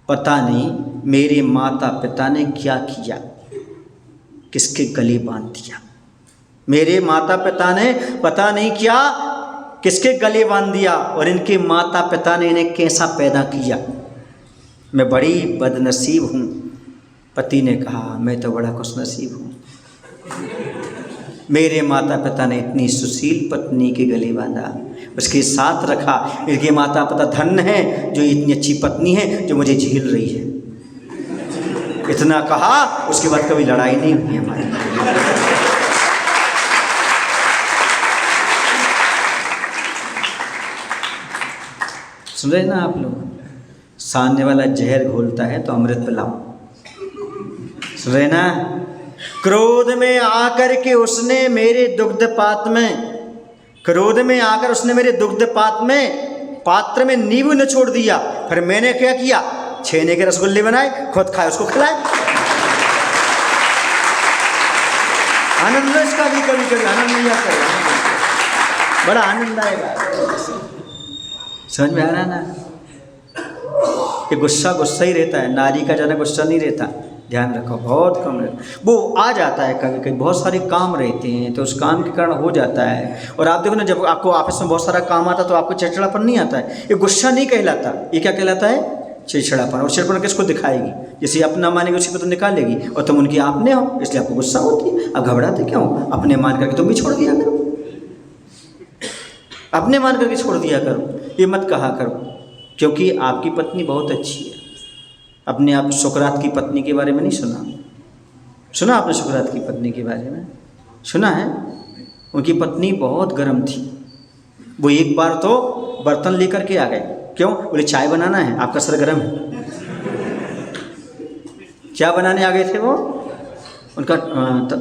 पता नहीं मेरे माता पिता ने क्या किया, किसके गले बांध दिया। मेरे माता पिता ने पता नहीं क्या किसके गले बांध दिया, और इनके माता पिता ने इन्हें कैसा पैदा किया। मैं बड़ी बदनसीब हूँ। पति ने कहा, मैं तो बड़ा खुशनसीब हूँ, मेरे माता पिता ने इतनी सुशील पत्नी के गले बांधा, उसके साथ रखा। इनके माता पिता धन्य हैं जो इतनी अच्छी पत्नी है जो मुझे झेल रही है। इतना कहा, उसके बाद कभी लड़ाई नहीं हुई हमारी। सुन रहे ना आप लोग, सामने वाला जहर घोलता है तो अमृत पिलाओ। सुन रहे ना, क्रोध में आकर के उसने मेरे दुग्धपात में, क्रोध में आकर उसने मेरे दुग्धपात में पात्र में नींबू निचोड़ दिया। फिर मैंने क्या किया, छेने के रसगुल्ले बनाए, खुद खाए, उसको खिलाए। आनंद इसका भी कभी कभी आनंद नहीं आता है, बड़ा आनंद आएगा। समझ में आ रहा है ना? ये गुस्सा गुस्सा ही रहता है, नारी का ज़्यादा गुस्सा नहीं रहता, ध्यान रखो, बहुत कम रहता। वो आ जाता है कभी कभी, बहुत सारे काम रहते हैं तो उस काम के कारण हो जाता है। और आप देखो ना, जब आपको ऑफिस में बहुत सारा काम आता है तो आपको चिड़चिड़ापन नहीं आता है। ये गुस्सा नहीं कहलाता, ये क्या कहलाता है, चिड़चिड़ापन। और चिड़चिड़ापन किसको दिखाएगी, जैसे अपना मानेगी उसी को तो निकालेगी। और तुम उनकी आपने हो, इसलिए आपको गुस्सा होती है। अब घबराते क्यों, अपने मान करके तुम भी छोड़ दिया करो, अपने मान करके छोड़ दिया करो, ये मत कहा करो, क्योंकि आपकी पत्नी बहुत अच्छी है। अपने आप सुकरात की पत्नी के बारे में नहीं सुना? सुना आपने सुकरात की पत्नी के बारे में? सुना है? उनकी पत्नी बहुत गर्म थी। वो एक बार तो बर्तन लेकर के आ गए, क्यों, बोले चाय बनाना है, आपका सर गर्म है। क्या बनाने आ गए थे वो, उनका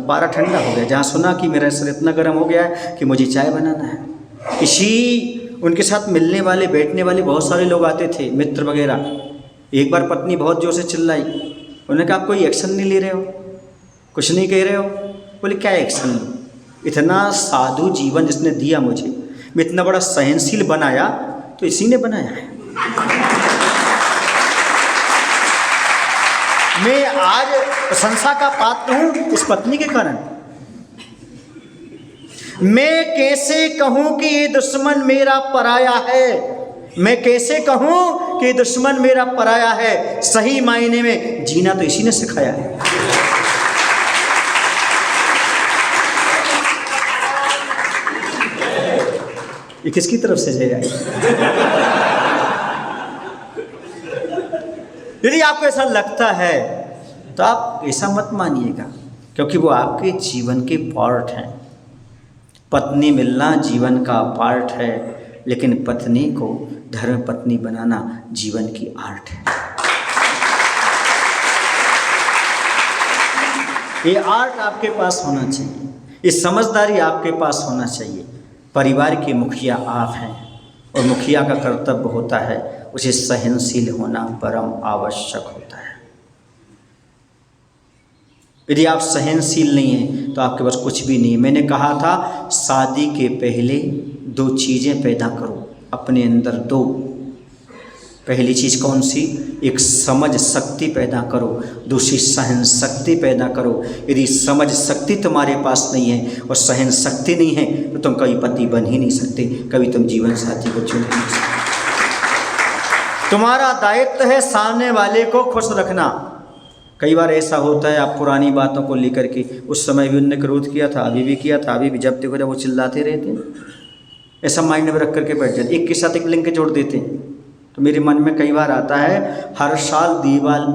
पारा ठंडा हो गया। जहाँ सुना कि मेरा सर इतना गर्म हो गया है कि मुझे चाय बनाना है। इसी उनके साथ मिलने वाले, बैठने वाले बहुत सारे लोग आते थे, मित्र वगैरह। एक बार पत्नी बहुत जोर से चिल्लाई, उन्होंने कहा, आप कोई एक्शन नहीं ले रहे हो, कुछ नहीं कह रहे हो। बोले क्या एक्शन लूँ, इतना साधु जीवन जिसने दिया मुझे, मैं इतना बड़ा सहनशील बनाया तो इसी ने बनाया है। मैं आज प्रशंसा का पात्र हूँ इस पत्नी के कारण। मैं कैसे कहूँ कि ये दुश्मन मेरा पराया है, मैं कैसे कहूँ कि दुश्मन मेरा पराया है। सही मायने में जीना तो इसी ने सिखाया है। ये किसकी तरफ से जय आई? यदि आपको ऐसा लगता है तो आप ऐसा मत मानिएगा, क्योंकि वो आपके जीवन के पार्ट हैं। पत्नी मिलना जीवन का पार्ट है, लेकिन पत्नी को धर्म पत्नी बनाना जीवन की आर्ट है। ये आर्ट आपके पास होना चाहिए, ये समझदारी आपके पास होना चाहिए। परिवार के मुखिया आप हैं, और मुखिया का कर्तव्य होता है उसे सहनशील होना परम आवश्यक होता है। यदि आप सहनशील नहीं हैं तो आपके पास कुछ भी नहीं है। मैंने कहा था, शादी के पहले 2 चीज़ें पैदा करो अपने अंदर। 2, पहली चीज़ कौन सी, एक समझ शक्ति पैदा करो, दूसरी सहन शक्ति पैदा करो। यदि समझ शक्ति तुम्हारे पास नहीं है और सहन शक्ति नहीं है तो तुम कभी पति बन ही नहीं सकते, कभी तुम जीवन साथी को चुन नहीं सकते। तुम्हारा दायित्व है सामने वाले को खुश रखना। कई बार ऐसा होता है, आप पुरानी बातों को लेकर के, उस समय भी उनने क्रोध किया था, अभी भी किया था, अभी भी जब देखो जब वो चिल्लाते रहते हैं, ऐसा माइंड में रख करके बैठ जाते, एक के साथ एक लिंक जोड़ देते हैं। तो मेरे मन में कई बार आता है, हर साल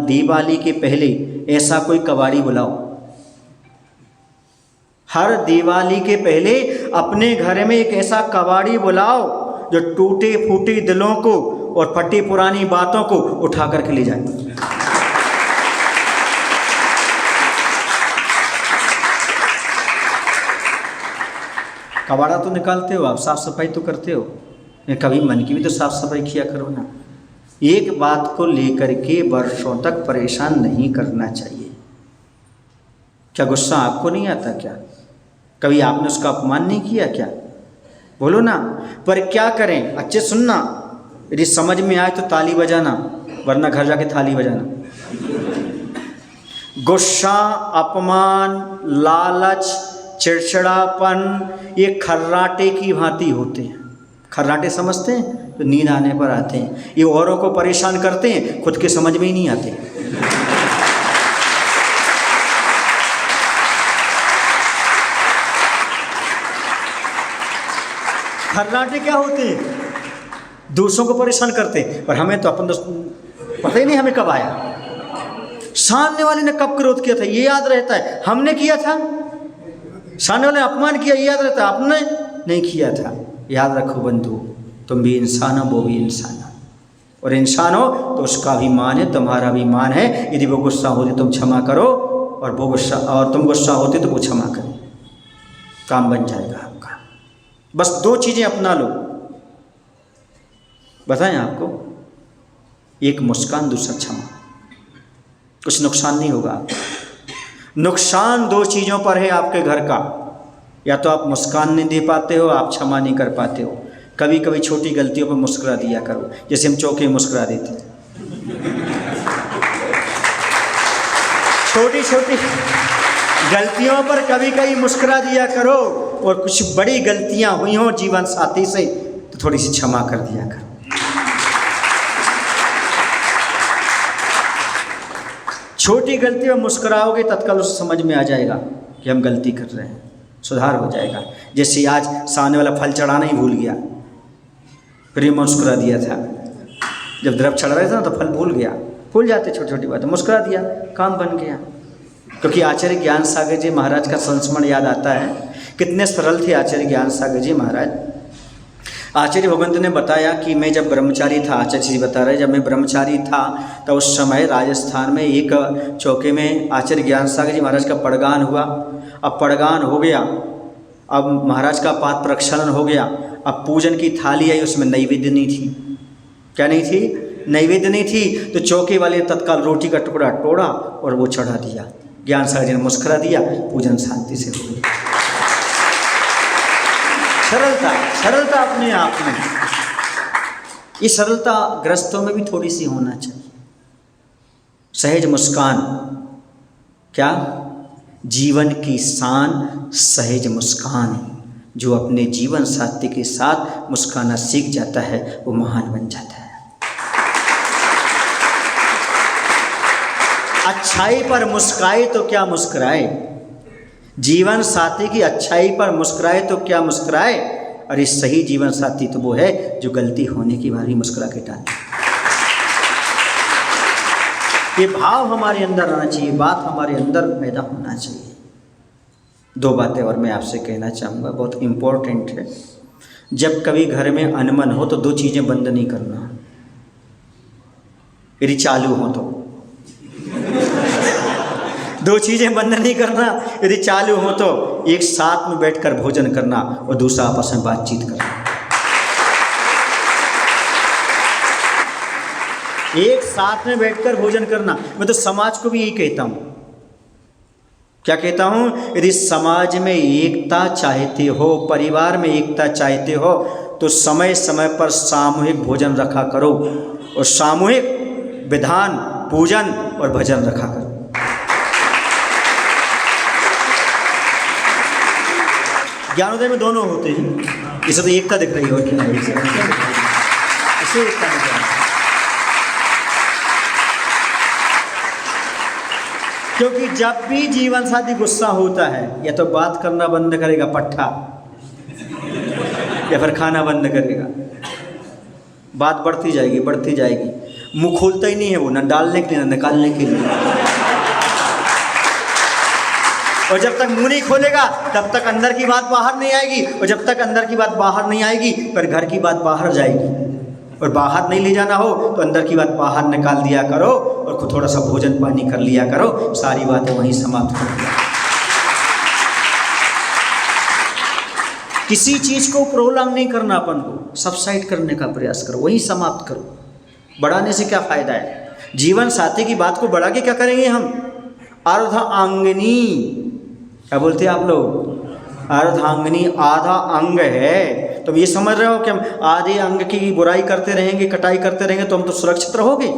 दिवाली के पहले ऐसा कोई कबाड़ी बुलाओ, हर दिवाली के पहले अपने घर में एक ऐसा कबाड़ी बुलाओ जो टूटे फूटे दिलों को और फटी पुरानी बातों को उठा करके ले जाए। कबाड़ा तो निकालते हो आप, साफ सफाई तो करते हो, कभी मन की भी तो साफ सफाई किया करो ना। एक बात को लेकर के वर्षों तक परेशान नहीं करना चाहिए। क्या गुस्सा आपको नहीं आता क्या? कभी आपने उसका अपमान नहीं किया क्या? बोलो ना। पर क्या करें, अच्छे सुनना, यदि समझ में आए तो ताली बजाना, वरना घर जाके थाली बजाना। गुस्सा, अपमान, लालच, चिड़चिड़ापन, ये खर्राटे की भांति होते हैं। खर्राटे समझते हैं? तो नींद आने पर आते हैं। ये औरों को परेशान करते हैं, खुद के समझ में ही नहीं आते। खर्राटे क्या होते हैं? दूसरों को परेशान करते हैं, पर हमें तो अपन पता ही नहीं हमें कब आया, सामने वाले ने कब क्रोध किया था ये याद रहता है, हमने किया था। सामने वाले ने अपमान किया ये याद रहता है, आपने नहीं किया था। याद रखो बंधु, तुम भी इंसान हो, वो भी इंसान हो, और इंसान हो तो उसका भी मान है, तुम्हारा भी मान है। यदि वो गुस्सा होती तुम क्षमा करो, और वो गुस्सा और तुम गुस्सा होते तो वो क्षमा करें, काम बन जाएगा आपका। बस दो चीज़ें अपना लो, बताएं आपको, एक मुस्कान, दूसरा क्षमा। कुछ नुकसान नहीं होगा आपको। नुकसान दो चीज़ों पर है आपके घर का, या तो आप मुस्कान नहीं दे पाते हो, आप क्षमा नहीं कर पाते हो। कभी कभी छोटी गलतियों पर मुस्कुरा दिया करो, जैसे हम चौके मुस्कुरा देते हैं। छोटी छोटी गलतियों पर कभी कभी मुस्कुरा दिया करो, और कुछ बड़ी गलतियां हुई हों जीवन साथी से तो थोड़ी सी क्षमा कर दिया करो। छोटी गलती में मुस्कुराओगे तत्काल उसे समझ में आ जाएगा कि हम गलती कर रहे हैं, सुधार हो जाएगा। जैसे आज सामने वाला फल चढ़ाना ही भूल गया, फिर ये मुस्कुरा दिया था। जब द्रव चढ़ रहे थे ना तो फल भूल गया, भूल जाते छोटी छोटी बातें, मुस्कुरा दिया, काम बन गया। क्योंकि आचार्य ज्ञान सागर जी महाराज का संस्मरण याद आता है। कितने सरल थे आचार्य ज्ञान सागर जी महाराज। आचार्य भगवंत ने बताया कि मैं जब ब्रह्मचारी था, आचार्य जी बता रहे, जब मैं ब्रह्मचारी था तो उस समय राजस्थान में एक चौके में आचार्य ज्ञान सागर जी महाराज का पड़गान हुआ। अब पड़गान हो गया, अब महाराज का पाद प्रक्षालन हो गया, अब पूजन की थाली आई, उसमें नैवेद्य नहीं थी। क्या नहीं थी? नैवेद्य नहीं थी। तो चौके वाले ने तत्काल रोटी का टुकड़ा तोड़ा और वो चढ़ा दिया। ज्ञान सागर जी ने मुस्कुरा दिया, पूजन शांति से हो गई। सरलता, सरलता अपने आप में। ये सरलता ग्रस्तों में भी थोड़ी सी होना चाहिए। सहज मुस्कान, क्या? जीवन की शान सहज मुस्कान। जो अपने जीवन साथी के साथ मुस्काना सीख जाता है वो महान बन जाता है। अच्छाई पर मुस्काए तो क्या मुस्कुराए, जीवन साथी की अच्छाई पर मुस्कुराए तो क्या मुस्कुराए। और इस सही जीवन साथी तो वो है जो गलती होने की बार भी मुस्कुरा के टाले। ये भाव हमारे अंदर आना चाहिए, बात हमारे अंदर पैदा होना चाहिए। दो बातें और मैं आपसे कहना चाहूँगा, बहुत इम्पोर्टेंट है। जब कभी घर में अनमन हो तो दो चीज़ें बंद नहीं करना, यदि चालू हो तो दो चीज़ें बंद नहीं करना। यदि चालू हो तो एक साथ में बैठकर भोजन करना और दूसरा आपस में बातचीत करना। एक साथ में बैठकर भोजन करना। मैं तो समाज को भी यही कहता हूँ। क्या कहता हूँ? यदि समाज में एकता चाहते हो, परिवार में एकता चाहते हो, तो समय समय पर सामूहिक भोजन रखा करो और सामूहिक विधान, पूजन और भजन रखा करो। ज्ञानोदय में दोनों होते हैं, इसे तो एकता दिख रही हो कि नहीं? इसे एकता दिख रही है। क्योंकि जब भी जीवन साथी गुस्सा होता है या तो बात करना बंद करेगा पट्ठा, या फिर खाना बंद करेगा। बात बढ़ती जाएगी बढ़ती जाएगी, मुंह खोलता ही नहीं है वो, ना डालने के लिए ना निकालने के लिए। और जब तक मुंह नहीं खोलेगा तब तक अंदर की बात बाहर नहीं आएगी, और जब तक अंदर की बात बाहर नहीं आएगी पर घर की बात बाहर जाएगी। और बाहर नहीं ले जाना हो तो अंदर की बात बाहर निकाल दिया करो, और खुद थोड़ा सा भोजन पानी कर लिया करो, सारी बातें वहीं समाप्त हो गई। किसी चीज़ को प्रोलॉन्ग नहीं करना, अपन को सबसाइड करने का प्रयास करो, वहीं समाप्त करो। बढ़ाने से क्या फ़ायदा है? जीवन साथी की बात को बढ़ा के क्या करेंगे हम? अर्धांगिनी, क्या बोलते हैं आप लोग? अर्धांगिनी आधा अंग है। तो ये समझ रहे हो कि हम आधे अंग की बुराई करते रहेंगे, कटाई करते रहेंगे तो हम तो सुरक्षित रहोगे?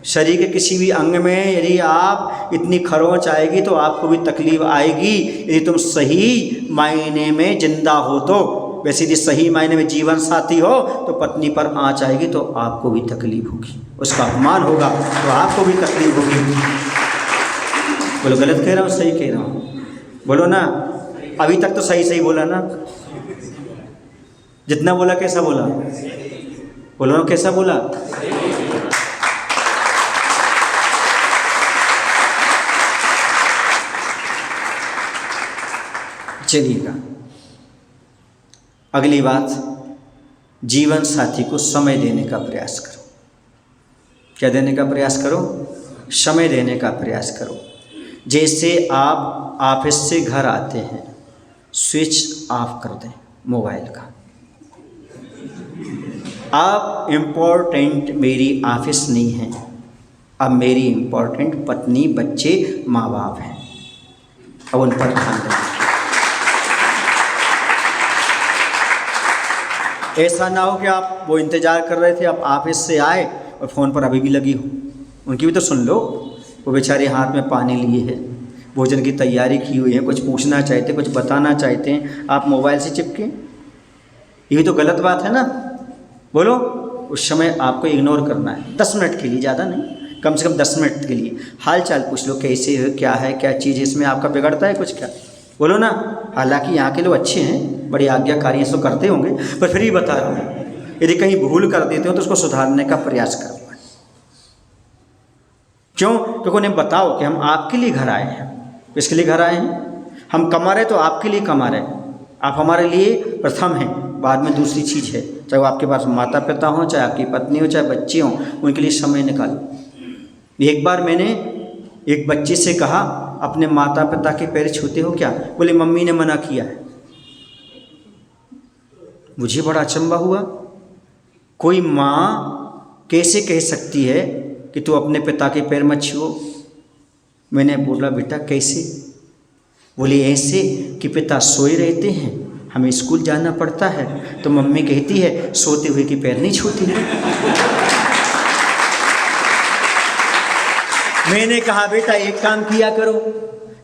शरीर के किसी भी अंग में यदि आप इतनी खरोंच आएगी तो आपको भी तकलीफ आएगी। यदि तुम सही मायने में जिंदा हो तो, वैसे यदि सही मायने में जीवन साथी हो तो पत्नी पर आँच आएगी तो आपको भी तकलीफ होगी, उसका अपमान होगा तो आपको भी तकलीफ होगी। बोलो गलत कह रहा हूँ सही कह रहा हूँ? बोलो ना, अभी तक तो सही सही बोला ना? जितना बोला कैसा बोला? बोलो ना कैसा बोला? चलिएगा, अगली बात, जीवन साथी को समय देने का प्रयास करो। क्या देने का प्रयास करो? समय देने का प्रयास करो। जैसे आप ऑफिस से घर आते हैं, स्विच ऑफ कर दें मोबाइल का। अब इम्पोर्टेंट मेरी ऑफिस नहीं है, अब मेरी इम्पोर्टेंट पत्नी, बच्चे, माँ बाप हैं। अब उन पर ध्यान दें। ऐसा ना हो कि आप वो इंतज़ार कर रहे थे, आप ऑफिस से आए और फ़ोन पर अभी भी लगी हो। उनकी भी तो सुन लो, वो बेचारे हाथ में पानी लिए हैं, भोजन की तैयारी की हुई है, कुछ पूछना चाहते, कुछ बताना चाहते हैं, आप मोबाइल से चिपके। ये भी तो गलत बात है ना? बोलो, उस समय आपको इग्नोर करना है 10 मिनट के लिए, ज़्यादा नहीं, कम से कम 10 मिनट के लिए हाल चाल पूछ लो, कैसे है, क्या चीज़ इसमें आपका बिगड़ता है कुछ क्या? बोलो ना। हालांकि यहाँ के लोग अच्छे हैं, बड़ी आज्ञाकारी तो करते होंगे, पर फिर भी बता रहा हूँ, यदि कहीं भूल कर देते हो तो उसको सुधारने का प्रयास करो। क्यों? क्योंकि उन्हें बताओ कि हम आपके लिए घर आए हैं। किसके लिए घर आए हैं? हम कमा रहे तो आपके लिए कमा रहे, आप हमारे लिए प्रथम हैं, बाद में दूसरी चीज़ है। चाहे वो आपके पास माता पिता हों, चाहे आपकी पत्नी हो, चाहे बच्चे हों, उनके लिए समय निकालो। एक बार मैंने एक बच्चे से कहा, अपने माता पिता के पैर छूते हो क्या? बोले मम्मी ने मना किया है। मुझे बड़ा अचंभा हुआ, कोई माँ कैसे कह सकती है कि तू अपने पिता के पैर मत छुओ? मैंने बोला बेटा कैसे? बोले ऐसे कि पिता सोए रहते हैं, हमें स्कूल जाना पड़ता है, तो मम्मी कहती है सोते हुए के पैर नहीं छूती। मैंने कहा बेटा एक काम किया करो,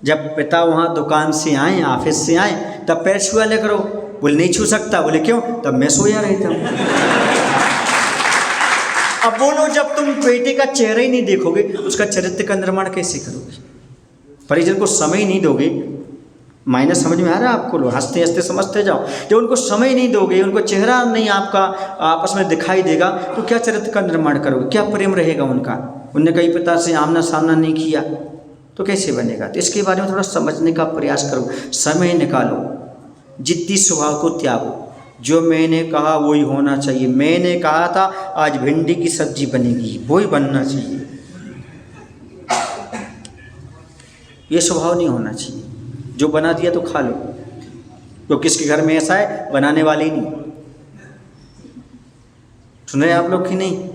जब पिता वहाँ दुकान से आए, ऑफिस से आए, तब पैर छुआ ले करो। बोले नहीं छू सकता। बोले क्यों? तब मैं सोया रहता हूँ। अब बोलो, जब तुम बेटे का चेहरा ही नहीं देखोगे, उसका चरित्र का निर्माण कैसे करोगे? परिजन को समय नहीं दोगे, माइनस समझ में आ रहा है आपको? हंसते हंसते समझते जाओ। जब उनको समय नहीं दोगे, उनको चेहरा नहीं आपका आपस में दिखाई देगा, तो क्या चरित्र का निर्माण करोगे? क्या प्रेम रहेगा उनका? उनने कई पिता से आमना सामना नहीं किया तो कैसे बनेगा? तो इसके बारे में थोड़ा समझने का प्रयास करो, समय निकालो, जिद्दी स्वभाव को त्यागो। जो मैंने कहा वही होना चाहिए। मैंने कहा था आज भिंडी की सब्जी बनेगी, वही बनना चाहिए। ये स्वभाव नहीं होना चाहिए। जो बना दिया तो खा लो। तो किसके घर में ऐसा है? बनाने वाले ही नहीं। सुन रहे आप लोग कि नहीं?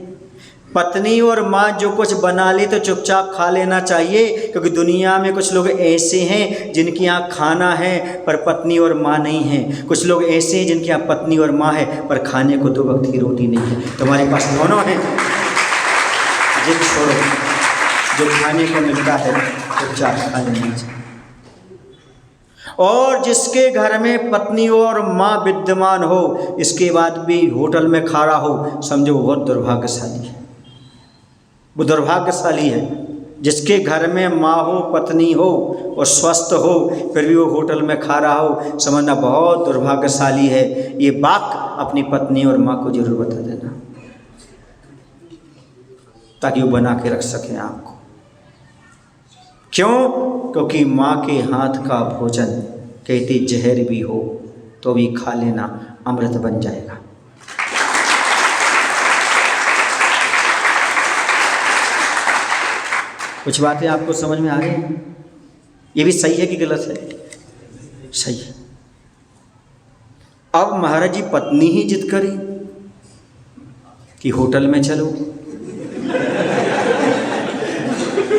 पत्नी और माँ जो कुछ बना ले तो चुपचाप खा लेना चाहिए, क्योंकि दुनिया में कुछ लोग ऐसे हैं जिनके यहाँ खाना है पर पत्नी और माँ नहीं है। कुछ लोग ऐसे हैं जिनके यहाँ पत्नी और माँ है पर खाने को 2 वक्त की रोटी नहीं है। तुम्हारे पास दोनों हैं, जिद छोड़ो, जो खाने को मिलता है चुपचाप खा लेना चाहिए। और जिसके घर में पत्नी और माँ विद्यमान हो, इसके बाद भी होटल में खा रहा हो, समझो वो बहुत दुर्भाग्यशाली है। वो दुर्भाग्यशाली है। जिसके घर में माँ हो, पत्नी हो और स्वस्थ हो, फिर भी वो होटल में खा रहा हो, समझना बहुत दुर्भाग्यशाली है। ये बात अपनी पत्नी और माँ को जरूर बता देना, ताकि वो बना के रख सकें आपको। क्यों? क्योंकि माँ के हाथ का भोजन कहती जहर भी हो तो भी खा लेना, अमृत बन जाएगा। कुछ बातें आपको समझ में आ रही हैं? ये भी सही है कि गलत है? सही है। अब महाराज जी पत्नी ही जिद करी कि होटल में चलो।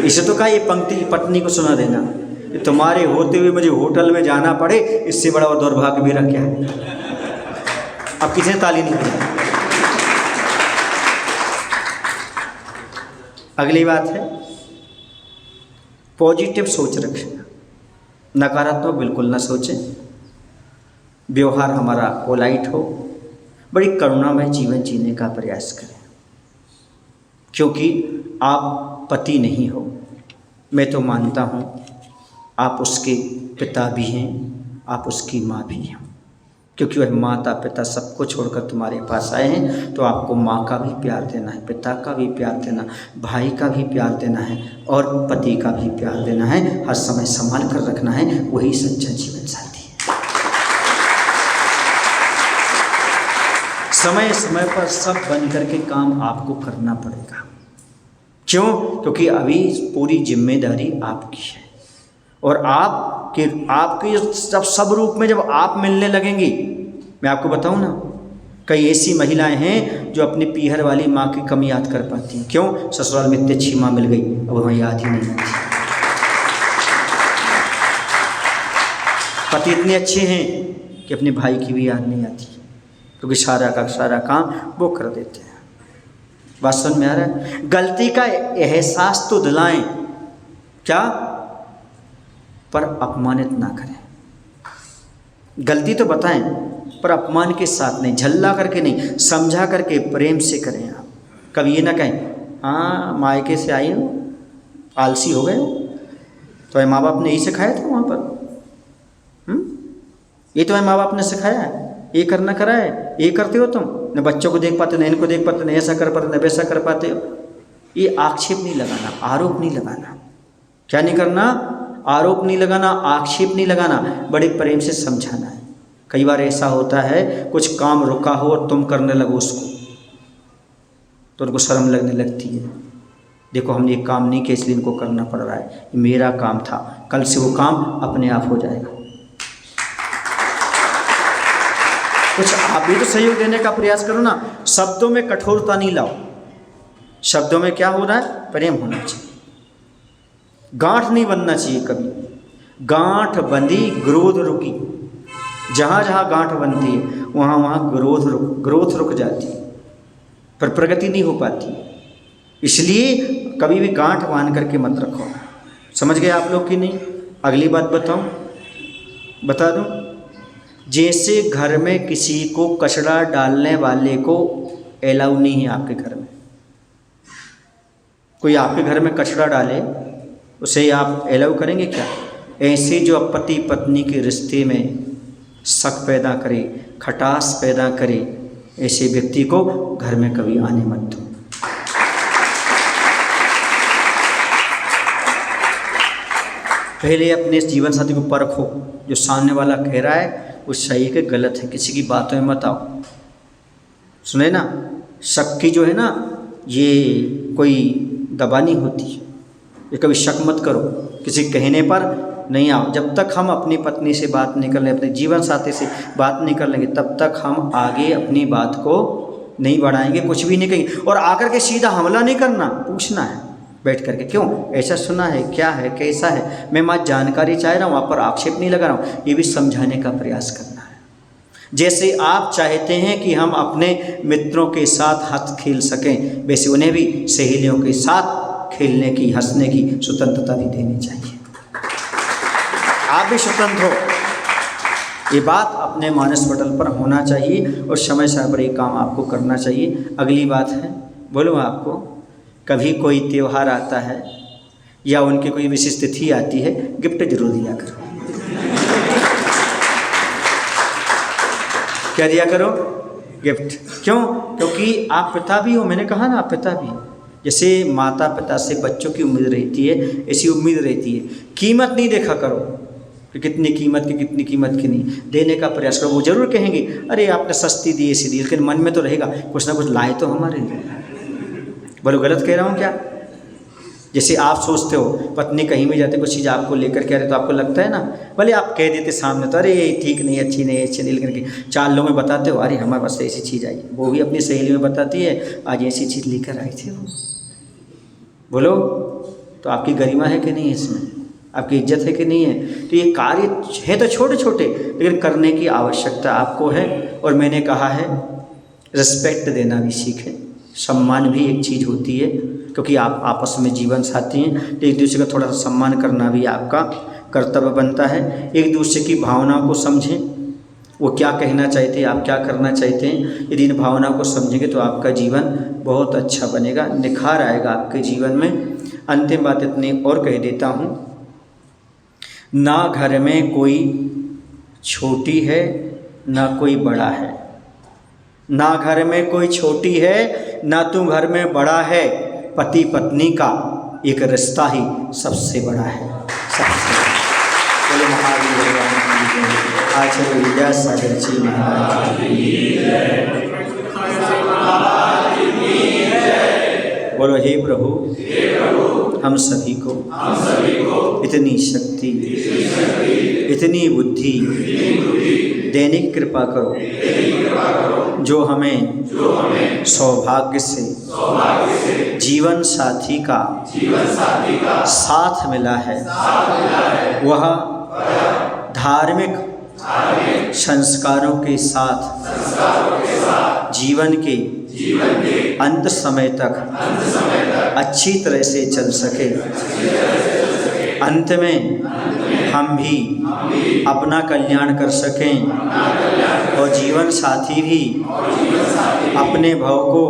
इसे तो कहा ये पंक्ति पत्नी को सुना देना कि तुम्हारे होते हुए मुझे होटल में जाना पड़े, इससे बड़ा और दुर्भाग्य मेरा क्या है। अब किसी ने ताली नहीं दी। अगली बात है पॉजिटिव सोच रखें, नकारात्मक बिल्कुल ना सोचें। व्यवहार हमारा पोलाइट हो, बड़ी करुणामय जीवन जीने का प्रयास करें, क्योंकि आप पति नहीं हो। मैं तो मानता हूँ आप उसके पिता भी हैं, आप उसकी माँ भी हैं, क्योंकि वह माता पिता सबको छोड़कर तुम्हारे पास आए हैं। तो आपको माँ का भी प्यार देना है, पिता का भी प्यार देना, भाई का भी प्यार देना है और पति का भी प्यार देना है। हर समय संभाल कर रखना है, वही सच्चा जीवन साथी है। समय समय पर सब बन करके काम आपको करना पड़ेगा। क्यों? क्योंकि अभी पूरी जिम्मेदारी आपकी है और आपके जब सब रूप में जब आप मिलने लगेंगी, मैं आपको बताऊं ना, कई ऐसी महिलाएं हैं जो अपनी पीहर वाली माँ की कमी याद कर पाती हैं। क्यों? ससुराल में इतनी अच्छी माँ मिल गई, अब वहाँ याद ही नहीं आती। पति इतने अच्छे हैं कि अपने भाई की भी याद नहीं आती, क्योंकि सारा का सारा काम वो कर देते हैं। बात समझ में आ रहा है? गलती का एहसास तो दिलाएं, क्या? पर अपमानित ना करें। गलती तो बताएं पर अपमान के साथ नहीं, झल्ला करके नहीं, समझा करके प्रेम से करें। आप कभी ये ना कहें हाँ मायके से आई हो, आलसी हो गए हो, तो माँ बाप ने यही सिखाया था वहाँ पर। ये तो माँ बाप ने सिखाया है, ये करना करा है, ये करते हो तुम, न बच्चों को देख पाते, न इनको देख पाते, न ऐसा कर पाते, न वैसा कर पाते हो। ये आक्षेप नहीं लगाना, आरोप नहीं लगाना। क्या नहीं करना? आरोप नहीं लगाना, आक्षेप नहीं लगाना, बड़े प्रेम से समझाना है। कई बार ऐसा होता है कुछ काम रुका हो और तुम करने लगो उसको, तो उनको शर्म लगने लगती है। देखो हमने ये काम नहीं किया इसलिए इनको करना पड़ रहा है, ये मेरा काम था, कल से वो काम अपने आप हो जाएगा। कुछ आप भी तो सहयोग देने का प्रयास करो ना। शब्दों में कठोरता नहीं लाओ, शब्दों में क्या हो रहा है? प्रेम होना चाहिए। गांठ नहीं बनना चाहिए कभी। गांठ बंधी ग्रोथ रुकी। जहाँ जहाँ गांठ बनती है वहाँ वहाँ ग्रोथ रुक जाती है, पर प्रगति नहीं हो पाती। इसलिए कभी भी गांठ बांध करके मत रखो। समझ गए आप लोग कि नहीं? अगली बात बताऊं, बता दूं। जैसे घर में किसी को कचरा डालने वाले को अलाउ नहीं है आपके घर में, कोई आपके घर में कचरा डाले उसे आप अलाउ करेंगे क्या? ऐसे जो पति पत्नी के रिश्ते में शक पैदा करे, खटास पैदा करे, ऐसे व्यक्ति को घर में कभी आने मत दो। पहले अपने जीवन साथी को परखो, जो सामने वाला कह रहा है वो सही है कि गलत है, किसी की बातों में मत आओ। सुने ना, शक की जो है ना ये कोई दवा नहीं होती है, ये कभी शक मत करो, किसी कहने पर नहीं आओ। जब तक हम अपनी पत्नी से बात नहीं कर लें, अपने जीवन साथी से बात नहीं कर लेंगे, तब तक हम आगे अपनी बात को नहीं बढ़ाएंगे, कुछ भी नहीं कहेंगे। और आकर के सीधा हमला नहीं करना, पूछना है बैठ करके, क्यों ऐसा सुना है, क्या है, कैसा है। मैं माँ जानकारी चाह रहा हूँ, वहाँ पर आक्षेप नहीं लगा रहा हूँ, ये भी समझाने का प्रयास करना है। जैसे आप चाहते हैं कि हम अपने मित्रों के साथ हंस खेल सकें, वैसे उन्हें भी सहेलियों के साथ खेलने की, हंसने की स्वतंत्रता भी देनी चाहिए। आप भी स्वतंत्र हो, ये बात अपने मानस पटल पर होना चाहिए और समय समय पर ये काम आपको करना चाहिए। अगली बात है, बोलूँ आपको, कभी कोई त्यौहार आता है, या उनकी कोई विशेष तिथि आती है, गिफ्ट जरूर दिया करो। क्या दिया करो? गिफ्ट। क्यों? क्योंकि आप पिता भी हो, मैंने कहा ना आप पिता भी। जैसे माता पिता से बच्चों की उम्मीद रहती है, ऐसी उम्मीद रहती है। कीमत नहीं देखा करो कि कितनी कीमत की, कितनी कीमत की नहीं, देने का प्रयास करो। वो जरूर कहेंगे अरे आपने सस्ती दी, ऐसी दी, लेकिन मन में तो रहेगा कुछ ना कुछ लाए तो हमारे लिए। बोलो गलत कह रहा हूँ क्या? जैसे आप सोचते हो पत्नी कहीं भी जाते कुछ चीज़ आपको लेकर के आ रहे तो आपको लगता है ना, भले आप कह देते सामने तो अरे ठीक नहीं, अच्छी नहीं, अच्छी नहीं, लेकिन 4 लोगों में बताते हो अरे हमारे पास ऐसी चीज़ आई, वो भी अपनी सहेली में बताती है आज ऐसी चीज़ लेकर आई थी वो। बोलो तो आपकी गरिमा है कि नहीं है इसमें? आपकी इज्जत है कि नहीं है? तो ये कार्य है तो छोटे छोटे, लेकिन करने की आवश्यकता आपको है। और मैंने कहा है रिस्पेक्ट देना भी सीखें। सम्मान भी एक चीज़ होती है, क्योंकि आप आपस में जीवन साथी हैं, तो एक दूसरे का थोड़ा सा सम्मान करना भी आपका कर्तव्य बनता है। एक दूसरे की भावनाओं को समझें, वो क्या कहना चाहते हैं, आप क्या करना चाहते हैं। यदि इन भावनाओं को समझेंगे तो आपका जीवन बहुत अच्छा बनेगा, निखार आएगा आपके जीवन में। अंतिम बात इतनी और कह देता हूँ, ना घर में कोई छोटी है ना कोई बड़ा है, ना घर में कोई छोटी है ना तू घर में बड़ा है, पति पत्नी का एक रिश्ता ही सबसे बड़ा है, सबसे। बोलो महावीर आचार्य विद्यासागर जी महाराज। बोलो हे प्रभु हम सभी को इतनी शक्ति इतनी बुद्धि देने की कृपा करो, जो हमें सौभाग्य से जीवन साथी का साथ मिला है, वह धार्मिक संस्कारों के साथ जीवन के अंत समय तक अच्छी तरह से चल सके। अंत में हम भी अपना कल्याण कर सकें और जीवन साथी भी अपने भाव को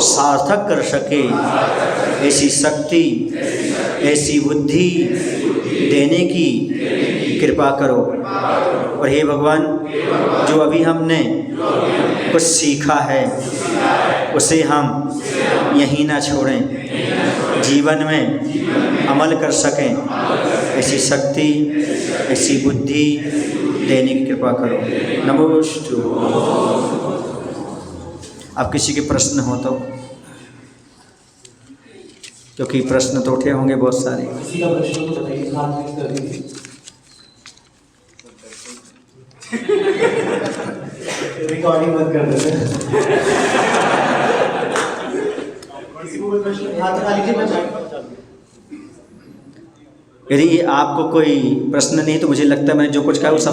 सार्थक कर सके। ऐसी शक्ति ऐसी बुद्धि देने की कृपा करो। और हे भगवान, जो अभी हमने कुछ सीखा है उसे हम यहीं ना छोड़ें, जीवन में अमल कर सकें। ऐसी शक्ति ऐसी बुद्धि देने की कृपा करो। नमोस्तु। अब किसी के प्रश्न हो तो, क्योंकि प्रश्न तो उठे होंगे बहुत सारे। किसी का प्रश्न तो बताइए, हाथ लिफ्ट कर दीजिए। रिकॉर्डिंग बंद कर देते हैं। किसी को कोई प्रश्न हाथ उठा लीजिए, बच्चा। यदि आपको कोई प्रश्न नहीं तो मुझे लगता है मैंने जो कुछ कहा वो सब